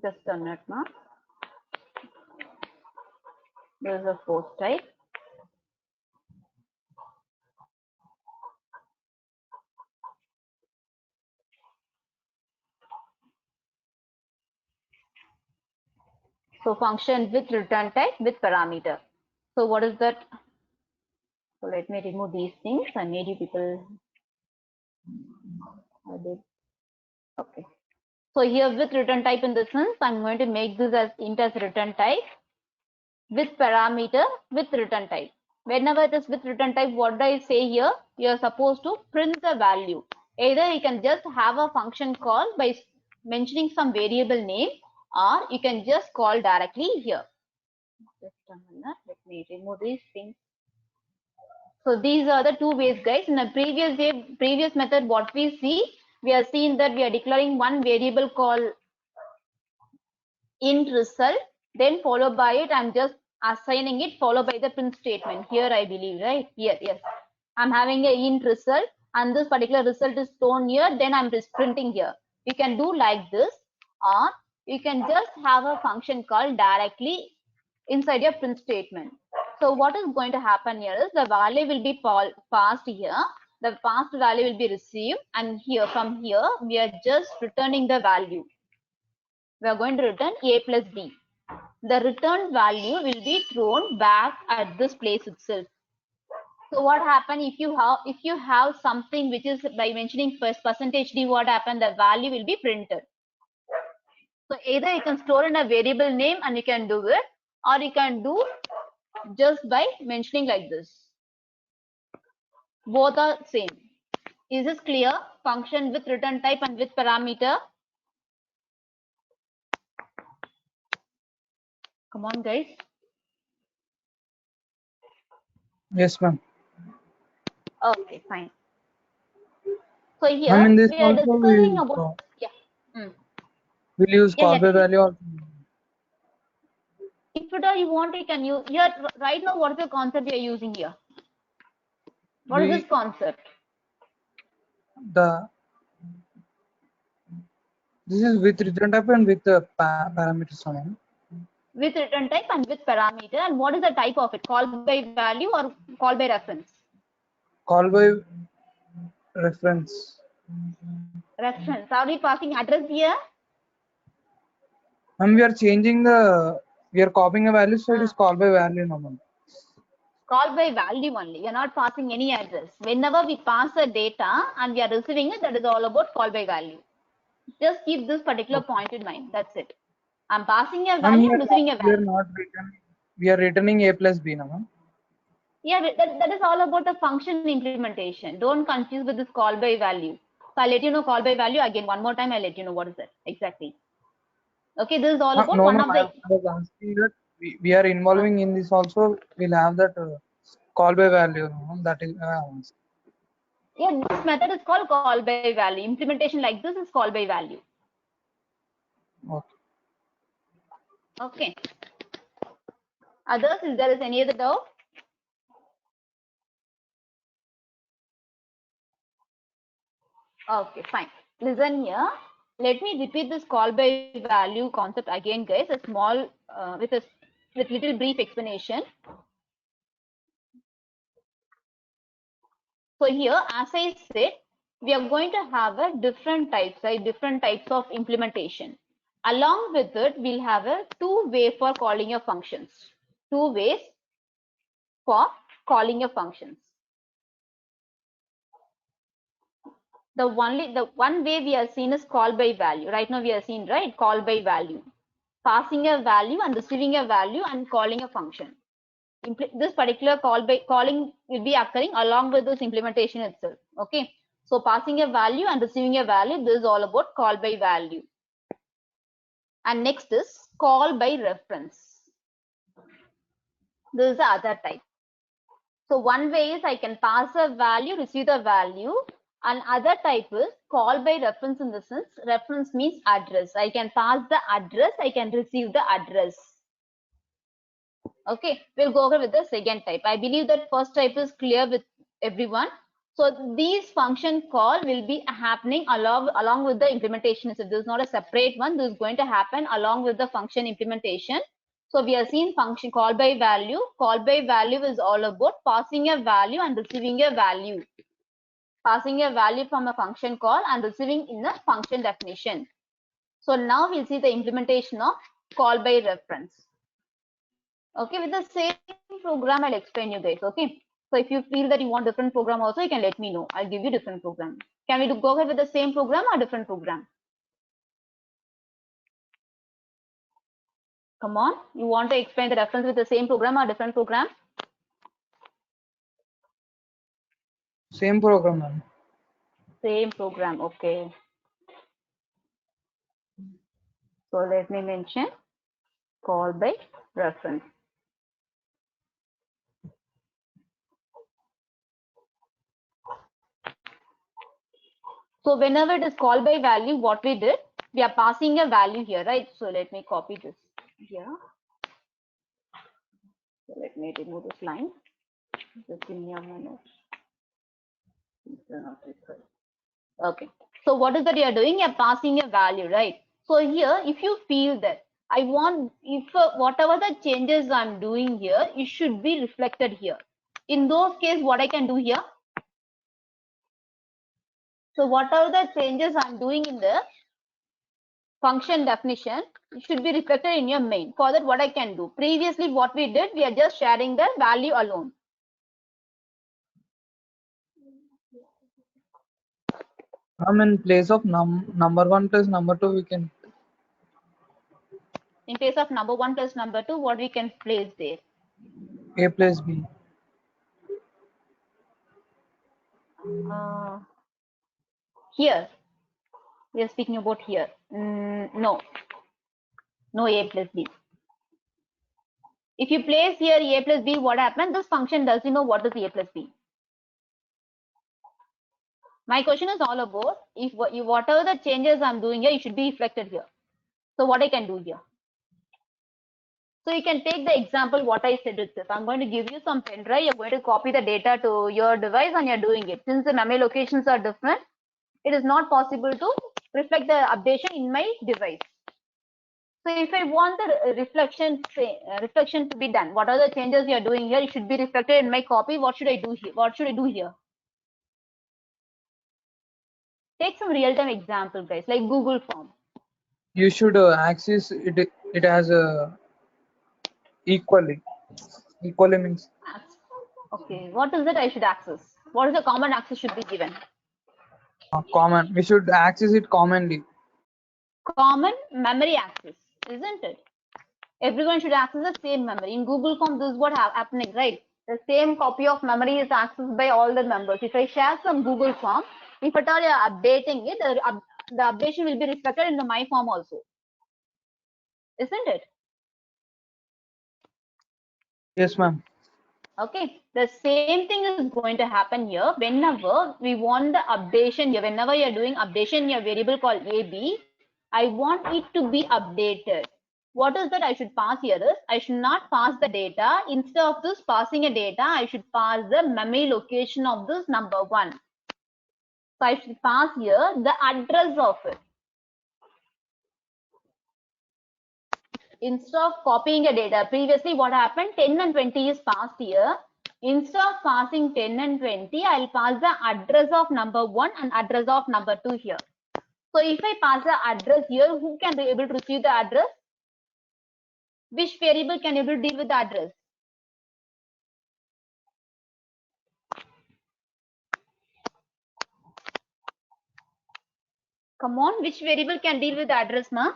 Just a minute now. There is a post type. So function with return type with parameter. So what is that? So let me remove these things. I made you people. I did. Okay. So here with return type in the sense, I'm going to make this as int as return type with parameter with return type. Whenever it is with return type, what do I say here? You are supposed to print the value. Either you can just have a function call by mentioning some variable name, or you can just call directly here. Just a minute. Let me remove these things. So these are the two ways, guys. In the previous method, what we see, we are seeing that we are declaring one variable called int result, then followed by it, I'm just assigning it, followed by the print statement. Here, I believe, right? Here, yes. I'm having a int result, and this particular result is shown here. Then I'm just printing here. You can do like this, or you can just have a function call directly inside your print statement. So what is going to happen here is the value will be passed here. The passed value will be received, and here from here we are just returning the value. We are going to return a plus b. The returned value will be thrown back at this place itself. So what happen if you have something which is by mentioning percentage d, what happened? The value will be printed. So either you can store in a variable name and you can do it, or you can do just by mentioning like this. Both are same. Is this clear? Function with return type and with parameter. Come on, guys. Yes, ma'am. Okay, fine. So here I mean, this we are also discussing about we'll use Yeah, call by yeah. value also. If at all you want, you can use here. Right now, what is the concept we are using here? What is We- this concept? This is with return type and with the parameters on. With return type and with parameter. And what is the type of it? Call by value or call by reference? Call by reference. Reference. Are we passing address here? And we are changing we are copying a value, so it is call by value now, ma'am. Call by value only. You're not passing any address. Whenever we pass the data and we are receiving it, that is all about call by value. Just keep this particular point in mind. That's it. I'm passing a value, I'm receiving a We are value. not returning. We are returning a plus b now, ma'am. Yeah, that is all about the function implementation. Don't confuse with this call by value. So I'll let you know call by value again. One more time, I'll let you know what is it exactly. Okay, this is all about No, one ma'am. of I the. was asking that we are involving in this also. We'll have that call by value. No? That is. Yeah, this method is called call by value. Implementation like this is call by value. Okay. Okay. Others, if there is any other doubt? Okay, fine. Listen here. Let me repeat this call by value concept again, guys. A small with little brief explanation. So here, as I said, we are going to have a different types, right? Different types of implementation. Along with it, we'll have a two-way for calling your functions. Two ways for calling your functions. The one way we are seeing is call by value. Right now we are seeing, right, call by value. Passing a value and receiving a value and calling a function. This particular calling will be occurring along with this implementation itself. Okay. So passing a value and receiving a value, this is all about call by value. And next is call by reference. This is the other type. So one way is I can pass a value, receive the value, and other type is call by reference in the sense reference means address. I can pass the address, I can receive the address. Okay, we'll go over with the second type. I believe that first type is clear with everyone. So these function call will be happening along with the implementation. So this is not a separate one. This is going to happen along with the function implementation. So we have seen function call by value. Call by value is all about passing a value and receiving a value. Passing a value from a function call and receiving in the function definition. So now we'll see the implementation of call by reference. Okay, with the same program, I'll explain you guys. Okay, so if you feel that you want different program also, you can let me know. I'll give you different program. Can we go ahead with the same program or different program? Come on, you want to explain the reference with the same program or different program? Same program, ma'am. Same program, okay. So let me mention call by reference. So whenever it is called by value, what we did, we are passing a value here, right? So let me copy this here. So let me remove this line. Just give me a minute. Okay. So what is that you are doing? You are passing a value, right? So here, if you feel that I want, if whatever the changes I'm doing here, it should be reflected here. In those cases, what I can do here? So whatever the changes I'm doing in the function definition, it should be reflected in your main. For that, what I can do? Previously, what we did, we are just sharing the value alone. In place of number 1 plus number 2, we can. In place of number 1 plus number 2, what we can place there? A plus B. Here, we are speaking about here. No A plus B. If you place here A plus B, what happens? This function doesn't know what is A plus B. My question is all about if whatever the changes I'm doing here, it should be reflected here. So what I can do here? So you can take the example what I said with this. I'm going to give you some pen drive. You're going to copy the data to your device and you're doing it. Since the memory locations are different, it is not possible to reflect the updation in my device. So if I want the reflection to be done, what are the changes you are doing here? It should be reflected in my copy. What should I do here? What should I do here? Take some real-time example, guys, like Google Form. You should access it. It has a equally. Equally means Okay, what is it I should access? What is the common access should be given? common. We should access it commonly. Common memory access, isn't it? Everyone should access the same memory. In Google Form, this is what happening, right? The same copy of memory is accessed by all the members. If I share some Google Form, if at all you are updating it, the updation will be reflected in the My Form also, isn't it? Yes, ma'am. Okay, the same thing is going to happen here. Whenever we want the updation here, whenever you're doing updation in your variable called AB, I want it to be updated. What is that I should pass here is, I should not pass the data. Instead of this passing a data, I should pass the memory location of this number 1. So I should pass here the address of it. Instead of copying a data, previously what happened, 10 and 20 is passed here. Instead of passing 10 and 20, I'll pass the address of number 1 and address of number 2 here. So if I pass the address here, who can be able to receive the address? Which variable can able to deal with the address? Come on, which variable can deal with the address, ma?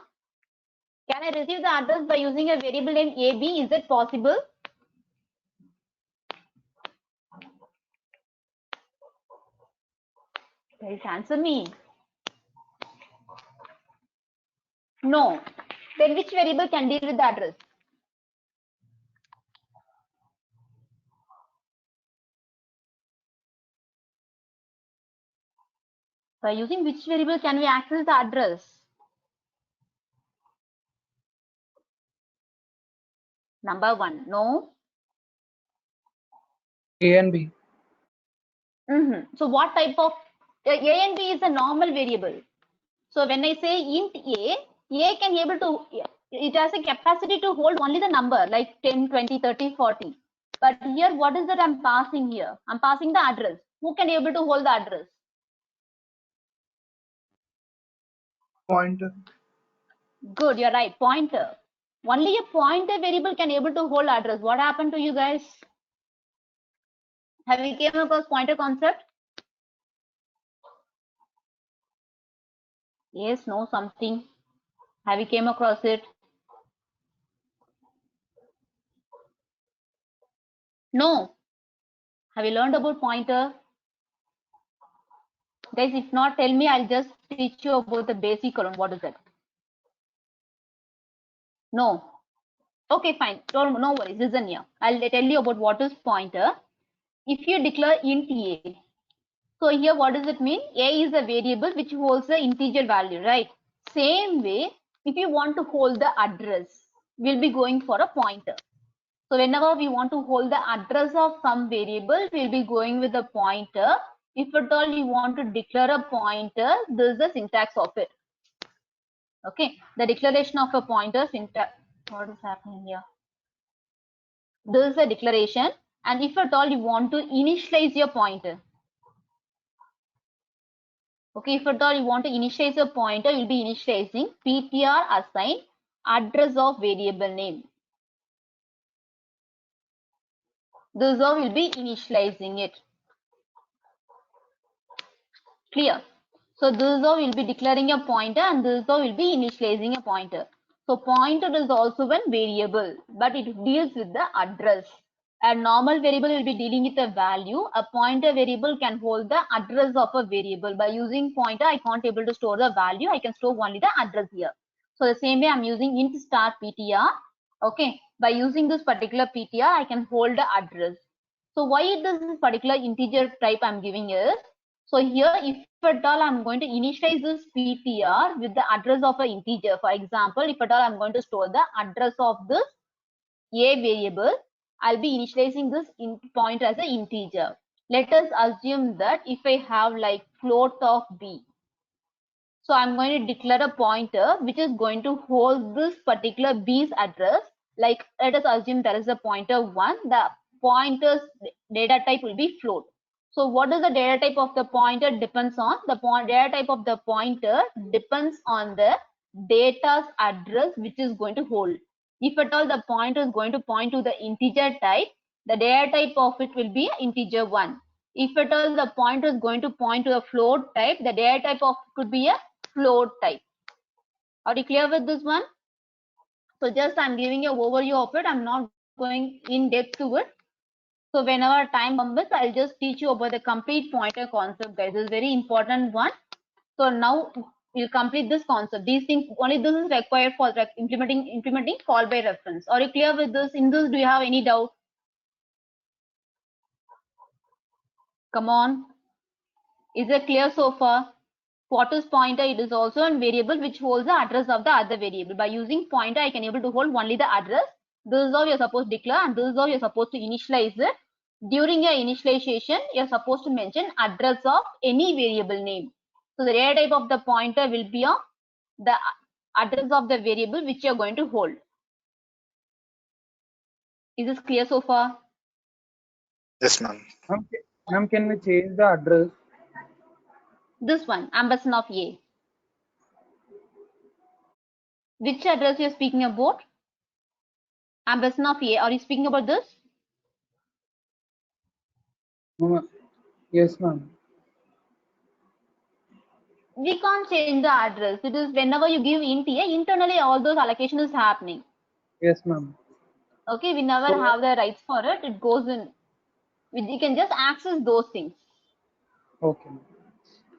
Can I receive the address by using a variable name AB? Is it possible? Guys, answer me. No. Then which variable can deal with the address? By using which variable can we access the address? Number 1, no. A and B. So what type of A and B is a normal variable. So when I say int A can able to, it has a capacity to hold only the number like 10, 20, 30, 40. But here, what is that I'm passing here? I'm passing the address. Who can able to hold the address? Pointer. Good, you're right, pointer. Only a pointer variable can able to hold address. What happened to you guys? Have you came across pointer concept? Yes, no, something. Have you came across it? No. Have you learned about pointer? Guys, if not, tell me, I'll just teach you about the basic column. What is it? No. Okay, fine. No worries. Listen here. I'll tell you about what is pointer. If you declare int A, so here what does it mean? A is a variable which holds the integer value, right? Same way, if you want to hold the address, we'll be going for a pointer. So whenever we want to hold the address of some variable, we'll be going with a pointer. If at all you want to declare a pointer, this is the syntax of it. Okay, the declaration of a pointer syntax. What is happening here? This is a declaration, and if at all you want to initialize your pointer, okay, if at all you want to initialize a pointer, you'll be initializing ptr assign address of variable name. This is how we'll be initializing it. Clear? So this is how we'll be declaring a pointer, and this is how we'll be initializing a pointer. So pointer is also one variable, but it deals with the address. A normal variable will be dealing with a value. A pointer variable can hold the address of a variable. By using pointer, I can't able to store the value. I can store only the address here. So the same way I'm using int star ptr. Okay. By using this particular ptr, I can hold the address. So why this particular integer type I'm giving is, so here if at all I'm going to initialize this ptr with the address of an integer. For example, if at all I'm going to store the address of this a variable, I'll be initializing this point as an integer. Let us assume that if I have like float of b, so I'm going to declare a pointer which is going to hold this particular b's address. Like let us assume there is a pointer 1, the pointer's data type will be float. So what is the data type of the pointer depends on the data type of the pointer depends on the data's address which is going to hold. If at all the pointer is going to point to the integer type, the data type of it will be integer 1. If at all the pointer is going to point to a float type, the data type of it could be a float type. Are you clear with this one? So just I'm giving an overview of it. I'm not going in depth to it. So whenever time permits, I'll just teach you about the complete pointer concept, guys. This is very important one. So now we'll complete this concept. These things only this is required for implementing call by reference. Are you clear with this? In this, do you have any doubt? Come on. Is it clear so far? What is pointer? It is also a variable which holds the address of the other variable. By using pointer, I can able to hold only the address. This is how you're supposed to declare, and this is how you're supposed to initialize it. During your initialization, you're supposed to mention address of any variable name. So the data type of the pointer will be of the address of the variable which you're going to hold. Is this clear so far? Yes, ma'am. Ma'am, can we change the address? This one, ampersand of A. Which address you're speaking about? Ampersand of A. Are you speaking about this? Yes, ma'am. We can't change the address. It is whenever you give int A, internally all those allocation is happening. Yes, ma'am. Okay, we never have the rights for it. It goes in. We can just access those things. Okay.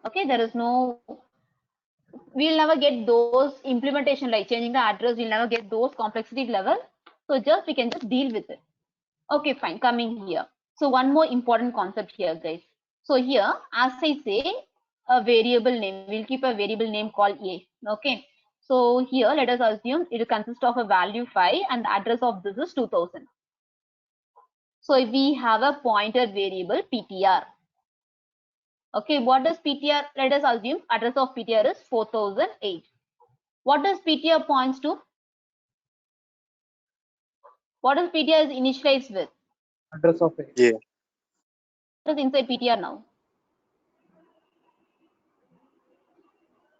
Okay, there is no. We'll never get those implementation like changing the address. We'll never get those complexity level. So just we can just deal with it. Okay, fine. Coming here. So one more important concept here, guys. So here, as I say, a variable name. We'll keep a variable name called A. Okay. So here, let us assume it consists of a value 5 and the address of this is 2000. So we have a pointer variable ptr. Okay, what does PTR, let us assume address of PTR is 4008. What does PTR points to? What does PTR is initialized with? Address of A. Yeah. What is inside PTR now?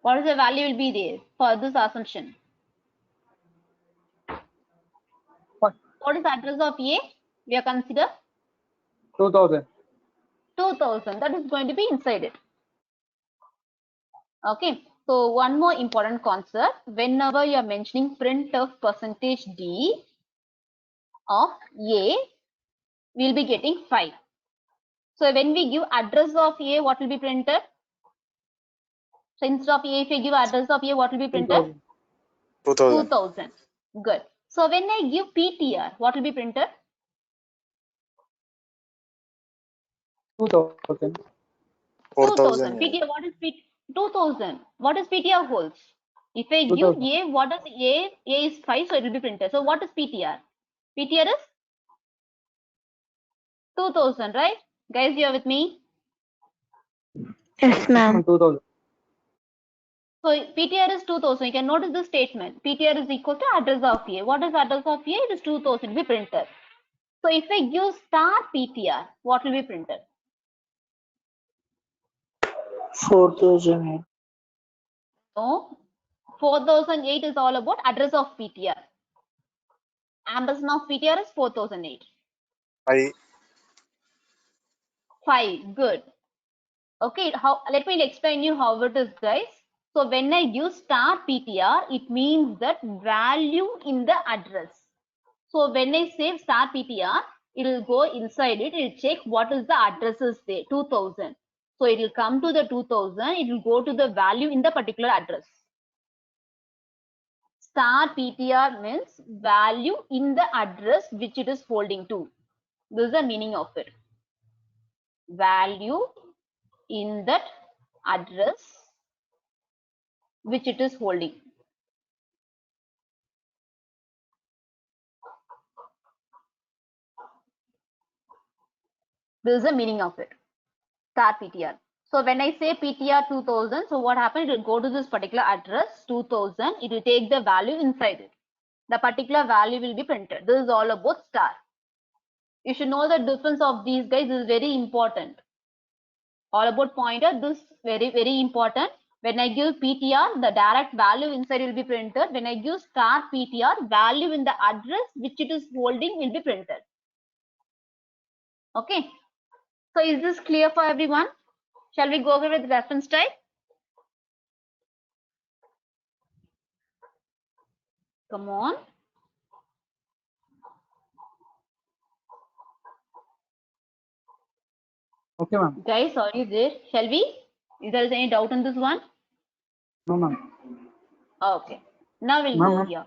What is the value will be there for this assumption? What? What is the address of A? We are consider 2000. 2000. That is going to be inside it. Okay. So one more important concept. Whenever you are mentioning printf percentage %d of A, we will be getting 5. So when we give address of A, what will be printed? So instead of A, if you give address of A, what will be printed? 2000. 2000. Good. So when I give PTR, what will be printed? 2000. 4000. PTR, what is 2000? What is PTR holds? If I give 2000. A, what is A? A is 5, so it will be printed. So what is PTR? PTR is 2000, right? Guys, you are with me? Yes, ma'am. 2000. So PTR is 2000. You can notice the statement. PTR is equal to address of A. What is address of A? It is 2000. It will be printed. So if I give star PTR, what will be printed? 4008. No. 4008 is all about address of PTR. Ampersand of PTR is 4008. 5. Good. Okay. Let me explain you how it is, guys. So when I use star PTR, it means that value in the address. So when I save star PTR, it will go inside it. It will check what is the addresses there, 2000. So it will come to the 2000. It will go to the value in the particular address. Star PTR means value in the address which it is holding to. This is the meaning of it. Value in that address which it is holding. This is the meaning of it. Star PTR. So when I say PTR 2000, so what happens? It will go to this particular address 2000. It will take the value inside it. The particular value will be printed. This is all about star. You should know the difference of these guys. This is very important. All about pointer. This very important. When I give PTR, the direct value inside will be printed. When I give star PTR, value in the address which it is holding will be printed. Okay. So is this clear for everyone? Shall we go over with reference type? Come on. Okay, ma'am. Guys, are you there? Shall we? Is there any doubt on this one? No, ma'am. Okay. Now we'll Ma'am, go ma'am. here.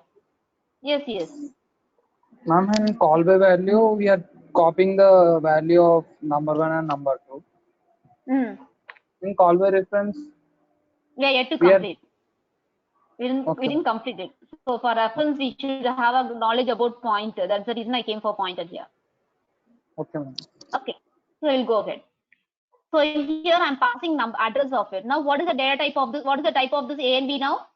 Yes, yes. Ma'am, in call by value, we are copying the value of number 1 and number 2. In call by reference, Yeah, yet to we are complete. We okay. didn't complete it. So for reference, we should have a knowledge about pointer. That's the reason I came for pointer here. Okay, ma'am. Okay. So we'll go ahead. So here I'm passing number address of it. Now what is the data type of this? What is the type of this A and B now?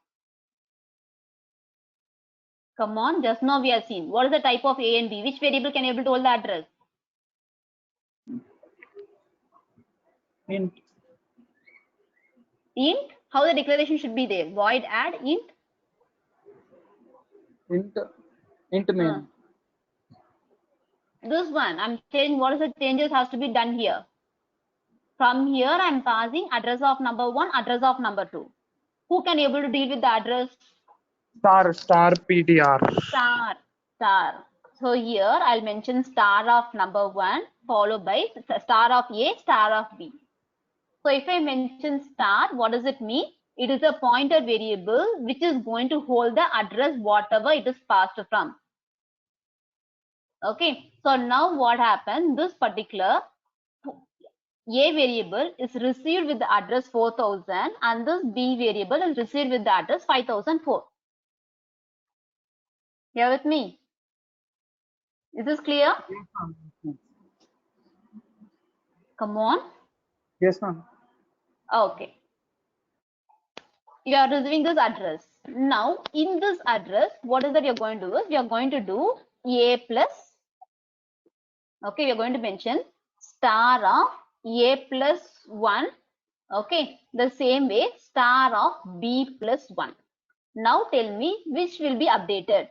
Come on, just now we have seen. What is the type of A and B? Which variable can able to hold the address? Int. Int. How the declaration should be there? Void add int. Int main. This one, I'm saying what is the changes has to be done here. From here, I'm passing address of number 1, address of number 2. Who can able to deal with the address? Star PTR. Star. So here I'll mention star of number 1 followed by star of A, star of B. So if I mention star, what does it mean? It is a pointer variable which is going to hold the address whatever it is passed from. Okay. So now what happens? This particular A variable is received with the address 4000 and this B variable is received with the address 5004. Here with me? Is this clear? Yes, ma'am. Come on. Yes, ma'am. Okay. You are receiving this address. Now, in this address, what is that you're going to do is, we are going to do A plus, okay, we are going to mention star of A plus 1, okay, the same way star of B plus 1. Now tell me which will be updated.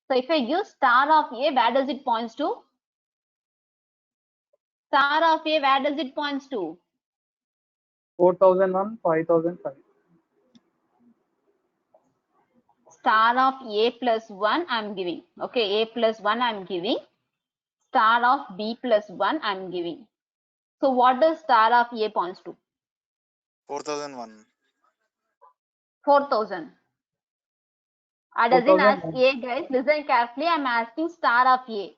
So if I use star of A, where does it points to? Star of A, where does it points to? 4001, 5005. Star of A plus 1 I'm giving. Okay, A plus 1 I'm giving. Star of B plus 1 I'm giving. So what does star of A points to? 4001. 4000. I doesn't ask 4001. A, guys. Listen carefully. I'm asking star of A.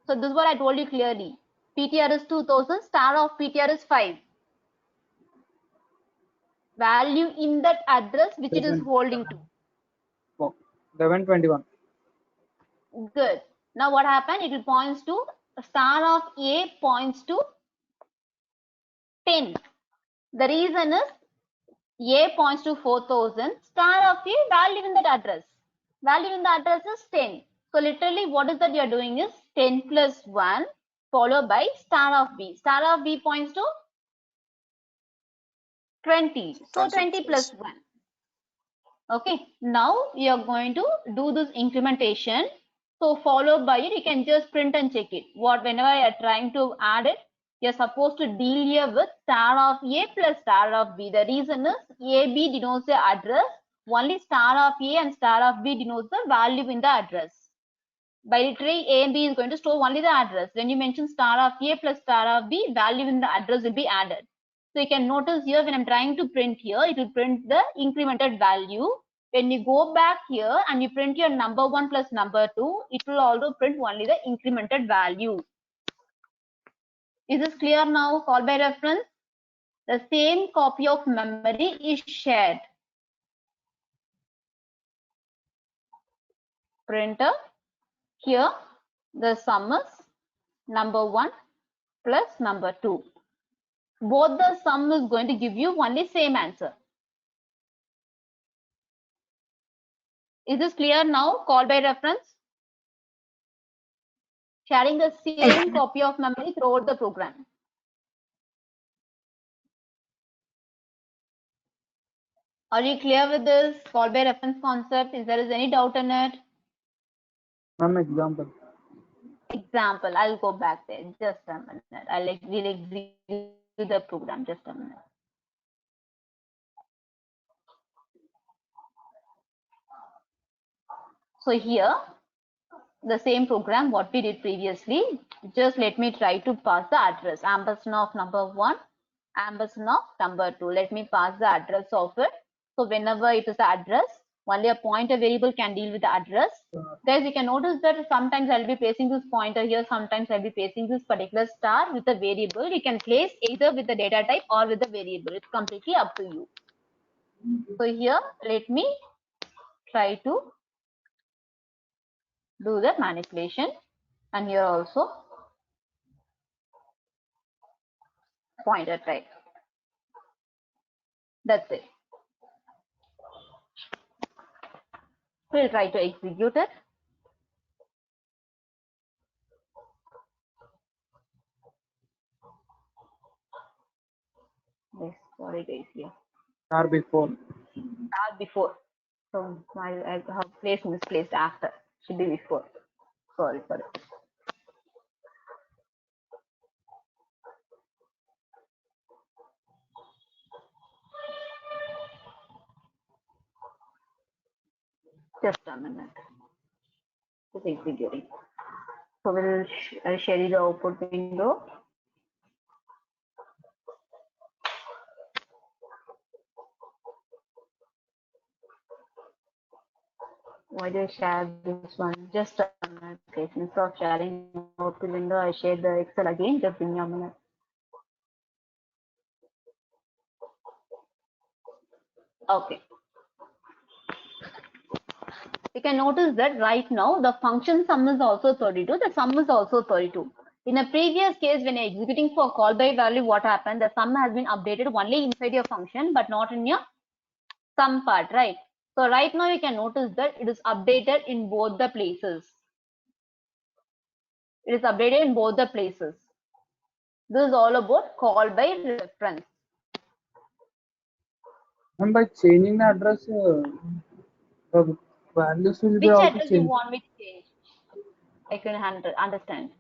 So this is what I told you clearly. PTR is 2000. Star of PTR is 5. Value in that address which it is holding to. 1121. Good. Now what happened? It will points to star of A points to 10. The reason is A points to 4000. Star of A, value in that address. Value in the address is 10. So literally what is that you are doing is 10 plus 1 followed by star of B. Star of B points to 20. So 20 plus 1. Okay. Now you are going to do this incrementation. So followed by it, you can just print and check it. Whenever you are trying to add it, you're supposed to deal here with star of A plus star of B. The reason is AB denotes the address. Only star of A and star of B denotes the value in the address. By literally A and B is going to store only the address. When you mention star of A plus star of B, value in the address will be added. So you can notice here when I'm trying to print here, it will print the incremented value. When you go back here and you print your number 1 plus number 2, it will also print only the incremented value. Is this clear now? Call by reference. The same copy of memory is shared. Printer. Here, the sum is number 1 plus number 2. Both the sum is going to give you only same answer. Is this clear now? Call by reference. Sharing the same copy of memory throughout the program. Are you clear with this call by reference concept? If there is any doubt in it? Ma'am, example. Example, I'll go back there. Just a minute. We'll execute the program. Just a minute. So here, the same program what we did previously. Just let me try to pass the address. Ampersand of number 1, ampersand of number 2. Let me pass the address of it. So whenever it is the address, only a pointer variable can deal with the address. Guys, you can notice that sometimes I'll be placing this pointer here, sometimes I'll be placing this particular star with a variable. You can place either with the data type or with the variable. It's completely up to you. So here, let me try to do the manipulation, and here also pointer type. That's it. We'll try to execute it. Yes, sorry guys, here. Star before. Star before. So I have placed misplaced after. Should be before. Sorry. Just a minute. Just executing. So I'll share you the output window. Why do I share this one? Just a minute. Okay, instead of sharing output window, I share the Excel again. Just give me a minute. Okay. You can notice that right now the function sum is also 32. The sum is also 32. In a previous case, when you're executing for call by value, what happened? The sum has been updated only inside your function, but not in your sum part, right? So right now you can notice that it is updated in both the places. It is updated in both the places. This is all about call by reference. And by changing the address, the values will be Which also address you changed. want me to change? I can understand.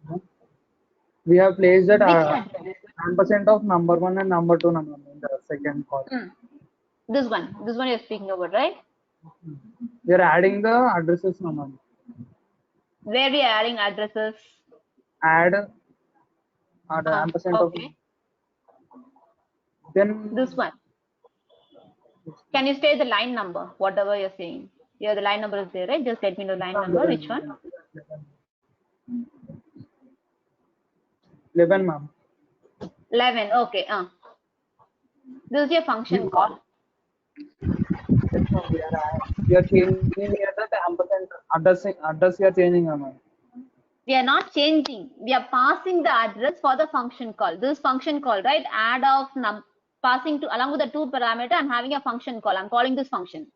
We have placed that Which address? ampersand of number 1 and number 2 number in the second column. This one you're speaking about, right? We are adding the addresses number. Where we are adding addresses? Add ampersand of. Okay. Then This one. Can you state the line number, whatever you're saying? Yeah, the line number is there, right? Just let me know line number. Which one? 11, ma'am. 11. Okay. This is your function call. We are changing here the ampersand address. We are changing, ma'am. We are not changing. We are passing the address for the function call. This function call, right? Add of passing to along with the two parameter. I'm having a function call. I'm calling this function.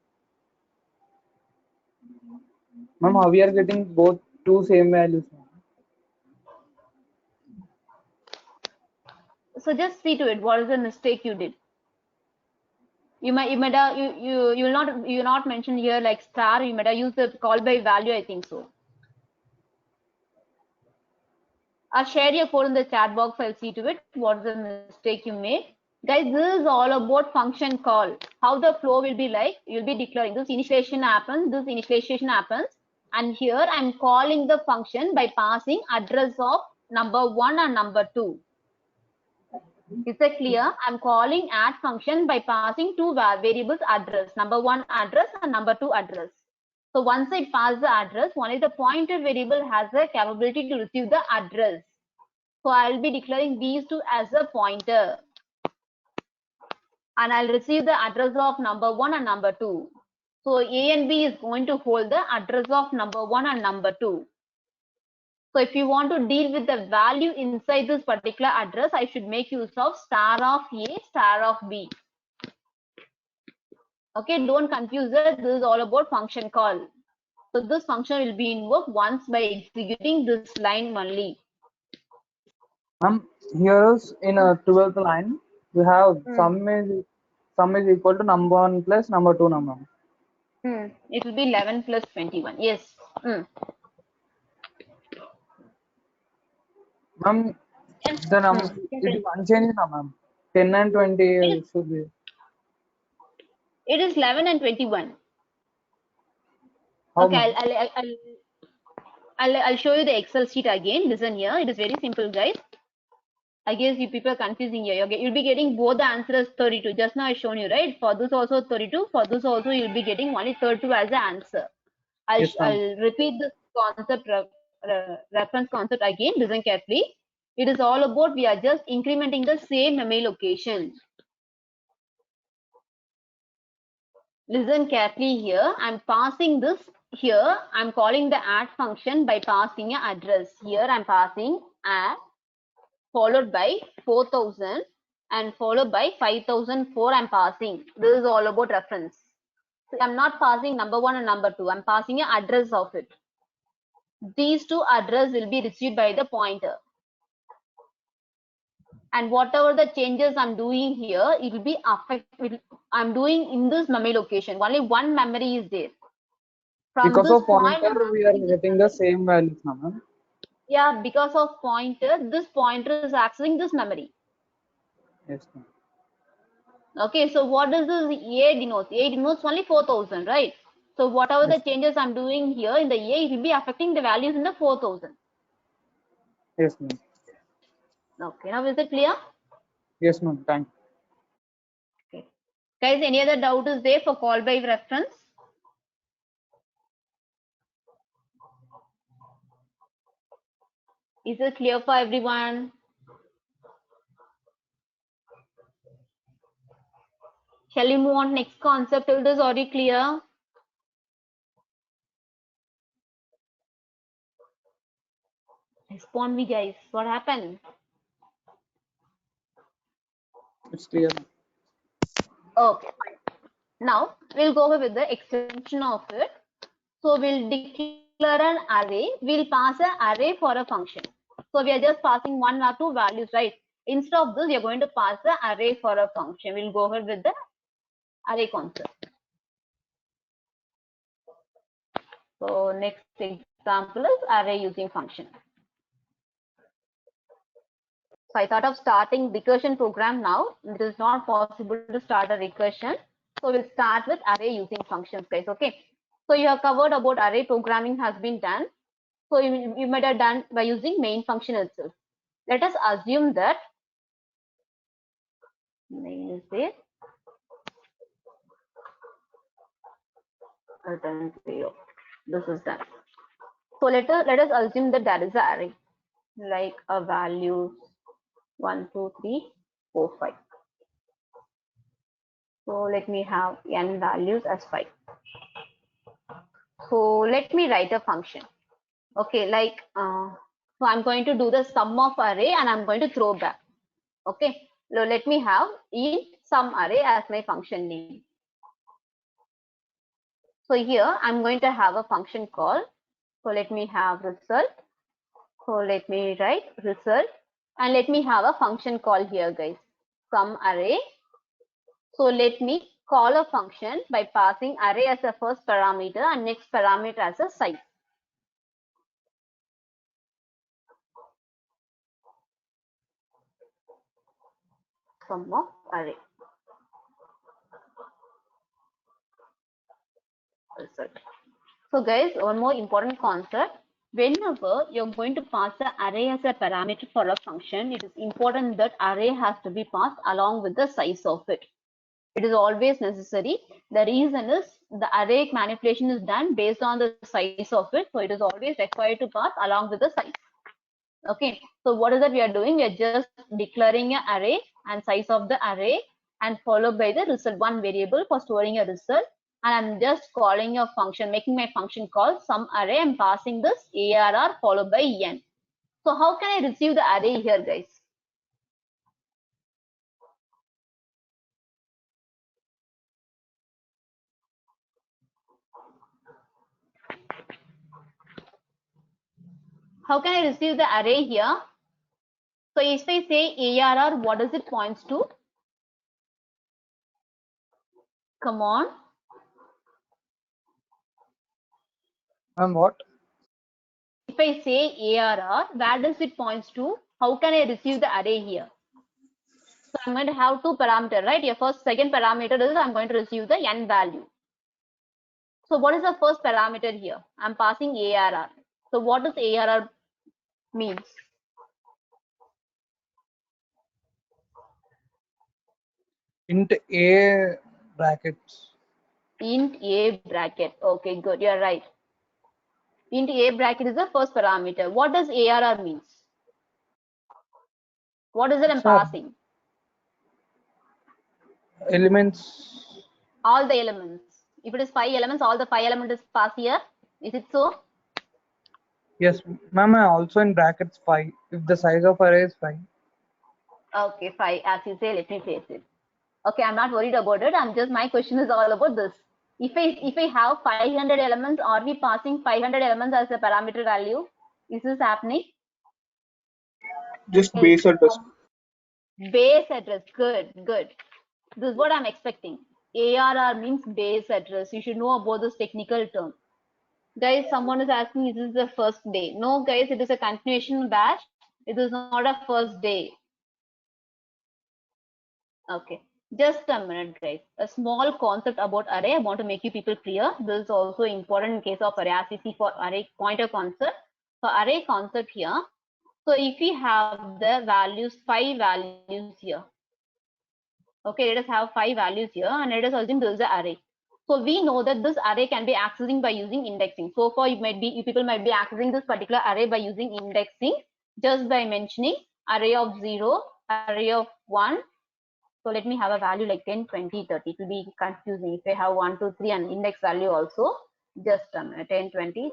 Ma'am, how we are getting both two same values? So just see to it. What is the mistake you did? You will not mention here like star. You might have used the call by value. I think so. I'll share your code in the chat box. I'll see to it. What's the mistake you made? Guys, this is all about function call. How the flow will be like, you'll be declaring this initialization happens, and here I'm calling the function by passing address of number 1 and number 2. Is that clear? I'm calling add function by passing two variables address, number 1 address and number 2 address. So once I pass the address, only the pointer variable has the capability to receive the address. So I'll be declaring these two as a pointer. And I'll receive the address of number 1 and number 2. So A and B is going to hold the address of number 1 and number 2. So if you want to deal with the value inside this particular address, I should make use of star of A, star of B. Okay, don't confuse it. This is all about function call. So this function will be invoked once by executing this line only. Here is in a 12th line, we have sum is equal to number 1 plus number 2 number. It will be 11 plus 21. Yes. Ma'am, the number it is unchanged, ma'am. 10 and 20 should be. It is 11 and 21. How okay, I'll show you the Excel sheet again. Listen here. It is very simple, guys. I guess you people are confusing here. You'll be getting both the answers 32. Just now I shown you, right? For this also 32. For this also you'll be getting only 32 as the answer. I'll repeat this concept, reference concept again. Listen carefully. It is all about we are just incrementing the same memory location. Listen carefully here. I'm passing this here. I'm calling the add function by passing an address. Here I'm passing add followed by 4000 and followed by 5004 I'm passing. This is all about reference. So I'm not passing number 1 and number 2. I'm passing an address of it. These two addresses will be received by the pointer. And whatever the changes I'm doing here, it will be I'm doing in this memory location. Only one memory is there. From because this of pointer, we are getting the same values, ma'am. Yeah, because of pointer, this pointer is accessing this memory. Yes, ma'am. Okay, so what does this A denote? A denotes only 4000, right? So whatever the changes I'm doing here in the A, it will be affecting the values in the 4000. Yes, ma'am. Okay, now is it clear? Yes, ma'am. Thank you. Okay. Guys, any other doubt is there for call by reference? Is it clear for everyone? Shall we move on next concept? Till this already clear? Respond me, guys. What happened? It's clear. Okay. Now we'll go over with the extension of it. So we'll declare an array. We'll pass an array for a function. So we are just passing one or two values, right? Instead of this, we are going to pass the array for a function. We'll go ahead with the array concept. So next example is array using function. So I thought of starting recursion program now. It is not possible to start a recursion. So we'll start with array using functions, guys. Okay. So you have covered about array programming has been done. So you might have done by using main function itself. Let us assume that main is there. Return 0. This is done. So let us assume that there is an array like a value 1, 2, 3, 4, 5. So let me have n values as 5. So let me write a function. Okay, like so I'm going to do the sum of array and I'm going to throw back. Okay, so let me have int sum array as my function name. So here I'm going to have a function call. So let me have result. So let me write result and let me have a function call here, guys. Sum array. So let me call a function by passing array as a first parameter and next parameter as a size. Sum of array. Result. So guys, one more important concept. Whenever you're going to pass the array as a parameter for a function, it is important that array has to be passed along with the size of it. It is always necessary. The reason is the array manipulation is done based on the size of it. So it is always required to pass along with the size. Okay. So what is that we are doing? We are just declaring an array and size of the array and followed by the result, one variable for storing a result. And I'm just calling a function, making my function call sum array. I'm passing this ARR followed by n. So how can I receive the array here, guys? How can I receive the array here? So if I say ARR, what does it points to? Come on. And what? If I say ARR, where does it points to? How can I receive the array here? So I'm going to have two parameters, right? Your second parameter is I'm going to receive the n value. So what is the first parameter here? I'm passing ARR. So what does ARR means? Int a brackets. Int a bracket. Okay, good. You're right. Int a bracket is the first parameter. What does ARR means? What is it I'm passing? Elements. All the elements. If it is 5 elements, all the 5 elements is passed here. Is it so? Yes, ma'am. Also in brackets 5. If the size of array is 5. Okay, 5. As you say, let me face it. Okay, I'm not worried about it. My question is all about this. If I have 500 elements, are we passing 500 elements as a parameter value? Is this happening? Just base address. Base address. Good, good. This is what I'm expecting. ARR means base address. You should know about this technical term. Guys, someone is asking, is this the first day? No, guys, it is a continuation batch. It is not a first day. Okay, just a minute, guys. A small concept about array. I want to make you people clear. This is also important in case of array, as you see for array pointer concept. For array concept here. So if we have the values, 5 values here. Okay, let us have 5 values here and let us assume this is the array. So we know that this array can be accessing by using indexing. So far, you people might be accessing this particular array by using indexing, just by mentioning array of 0, array of 1. So let me have a value like 10, 20, 30. It will be confusing if I have 1, 2, 3 and index value also. Just a minute, 10, 20.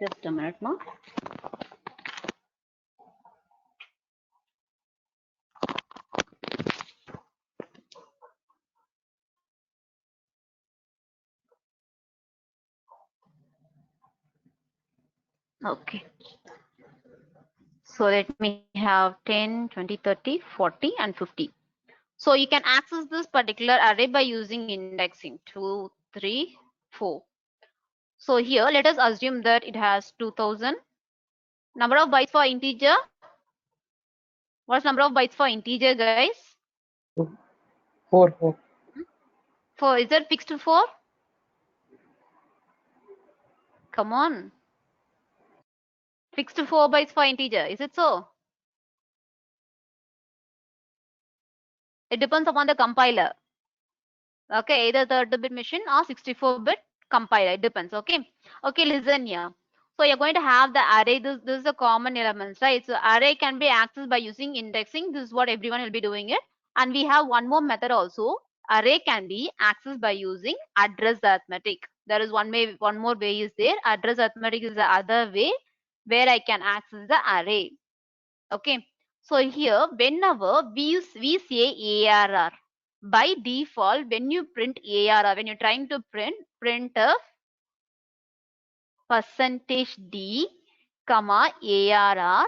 Just a minute, ma. Okay. So let me have 10, 20, 30, 40, and 50. So you can access this particular array by using indexing 2, 3, 4. So here let us assume that it has 2000. Number of bytes for integer. What's number of bytes for integer, guys? 4. 4. Is that fixed to 4? Come on. Fixed to 4 bytes for integer. Is it so? It depends upon the compiler. Okay, either 32-bit machine or 64-bit compiler. It depends. Okay. Okay, listen here. So you're going to have the array. This is a common elements, right? So array can be accessed by using indexing. This is what everyone will be doing it. And we have one more method also. Array can be accessed by using address arithmetic. There is one more way is there. Address arithmetic is the other way where I can access the array. Okay. So here, whenever we say ARR, by default, when you print ARR, when you're trying to printf %d, comma ARR,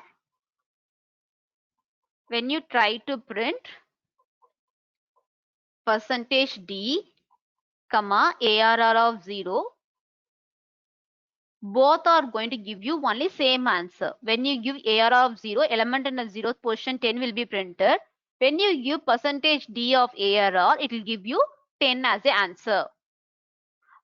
when you try to print %d, comma ARR of 0, both are going to give you only same answer. When you give ARR of 0, element in the 0th position 10 will be printed. When you give %d of ARR, it will give you 10 as the answer.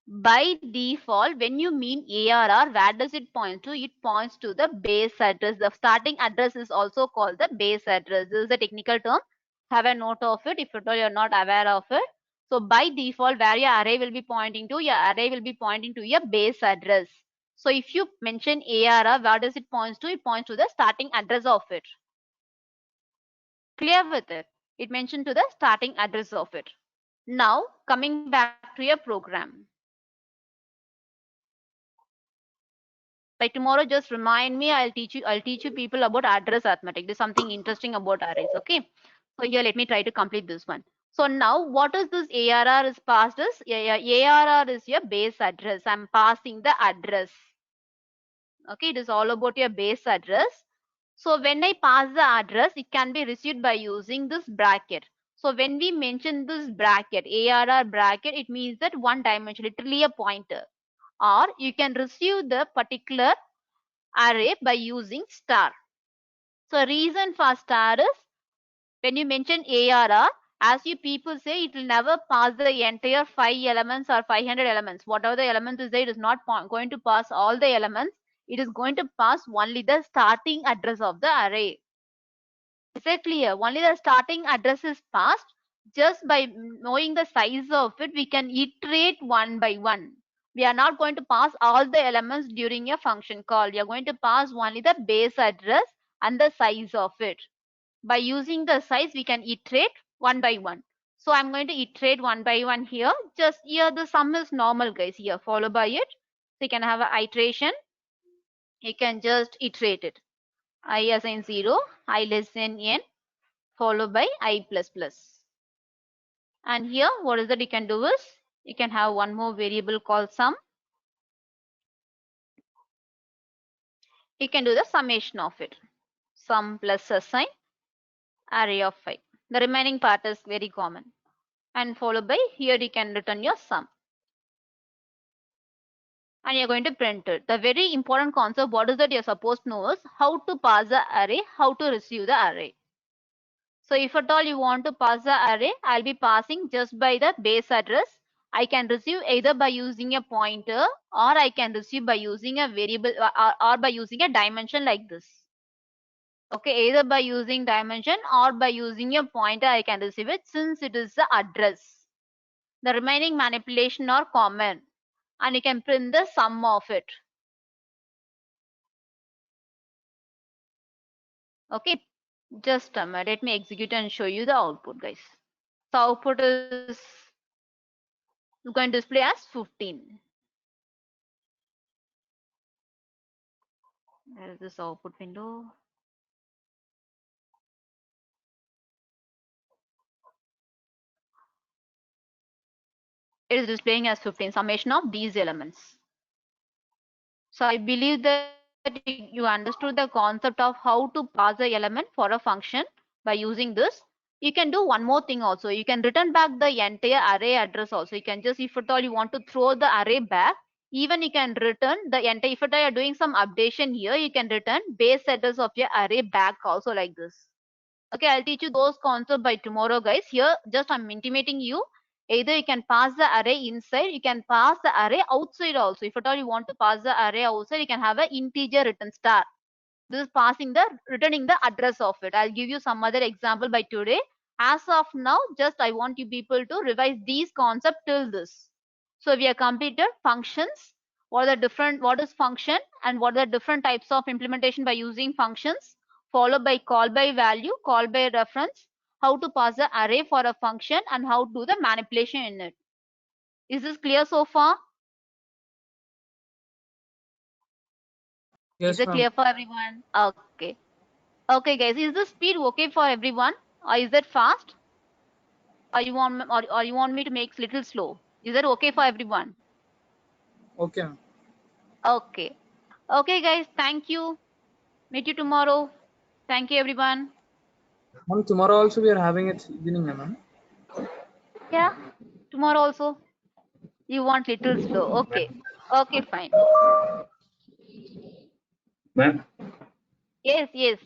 By default, when you mean ARR, where does it point to? It points to the base address. The starting address is also called the base address. This is a technical term. Have a note of it if at all you're not aware of it. So by default, where your array will be pointing to, your array will be pointing to your base address. So if you mention ARR, where does it point to? It points to the starting address of it. Clear with it? It mentioned to the starting address of it. Now coming back to your program. By tomorrow, just remind me. I'll teach you people about address arithmetic. There's something interesting about arrays. Okay. So here, let me try to complete this one. So now, what is this ARR is passed as? ARR is your base address. I'm passing the address. Okay, it is all about your base address. So when I pass the address, it can be received by using this bracket. So when we mention this bracket, ARR bracket, it means that one dimension, literally a pointer. Or you can receive the particular array by using star. So reason for star is when you mention ARR, as you people say, it will never pass the entire 5 elements or 500 elements. Whatever the element is there, it is not going to pass all the elements. It is going to pass only the starting address of the array. Is that clear? Only the starting address is passed. Just by knowing the size of it, we can iterate one by one. We are not going to pass all the elements during a function call. We are going to pass only the base address and the size of it. By using the size, we can iterate one by one. So I'm going to iterate one by one here. Just here, the sum is normal, guys. Here, followed by it. So you can have an iteration. You can just iterate it. I assign 0, I less than n, followed by I plus plus. And here, what is that you can do is, you can have one more variable called sum. You can do the summation of it. Sum plus assign array of 5. The remaining part is very common. And followed by, here you can return your sum. And you're going to print it. The very important concept, what is that you're supposed to know is how to pass the array, how to receive the array. So if at all you want to pass the array, I'll be passing just by the base address. I can receive either by using a pointer or I can receive by using a variable or by using a dimension like this. Okay, either by using dimension or by using a pointer, I can receive it since it is the address. The remaining manipulation are common and you can print the sum of it. Okay, just a minute. Let me execute and show you the output, guys. So output is going to display as 15. Where is this output window? It is displaying as 15, summation of these elements. So I believe that you understood the concept of how to pass the element for a function by using this. You can do one more thing also. You can return back the entire array address also. You can just, if at all you want to throw the array back, even you can return the entire, if at all you are doing some updation here, you can return base address of your array back also like this. Okay, I'll teach you those concepts by tomorrow, guys. Here, just I'm intimating you. Either you can pass the array inside, you can pass the array outside also. If at all you want to pass the array outside, you can have an integer return star. This is returning the address of it. I'll give you some other example by today. As of now, just I want you people to revise these concepts till this. So we have completed functions. What is function and what are the different types of implementation by using functions, followed by call by value, call by reference, how to pass the array for a function, and how to do the manipulation in it. Is this clear so far? Yes, Is it ma'am. clear for everyone? Okay. Okay, guys. Is the speed okay for everyone, or is it fast? Or you want me to make little slow? Is that okay for everyone? Okay, ma'am. Okay. Okay, guys. Thank you. Meet you tomorrow. Thank you, everyone. Ma'am, tomorrow also we are having it evening, ma'am. Yeah. Tomorrow also. You want little slow. Okay. Okay, fine. Ma'am, Yes, yes.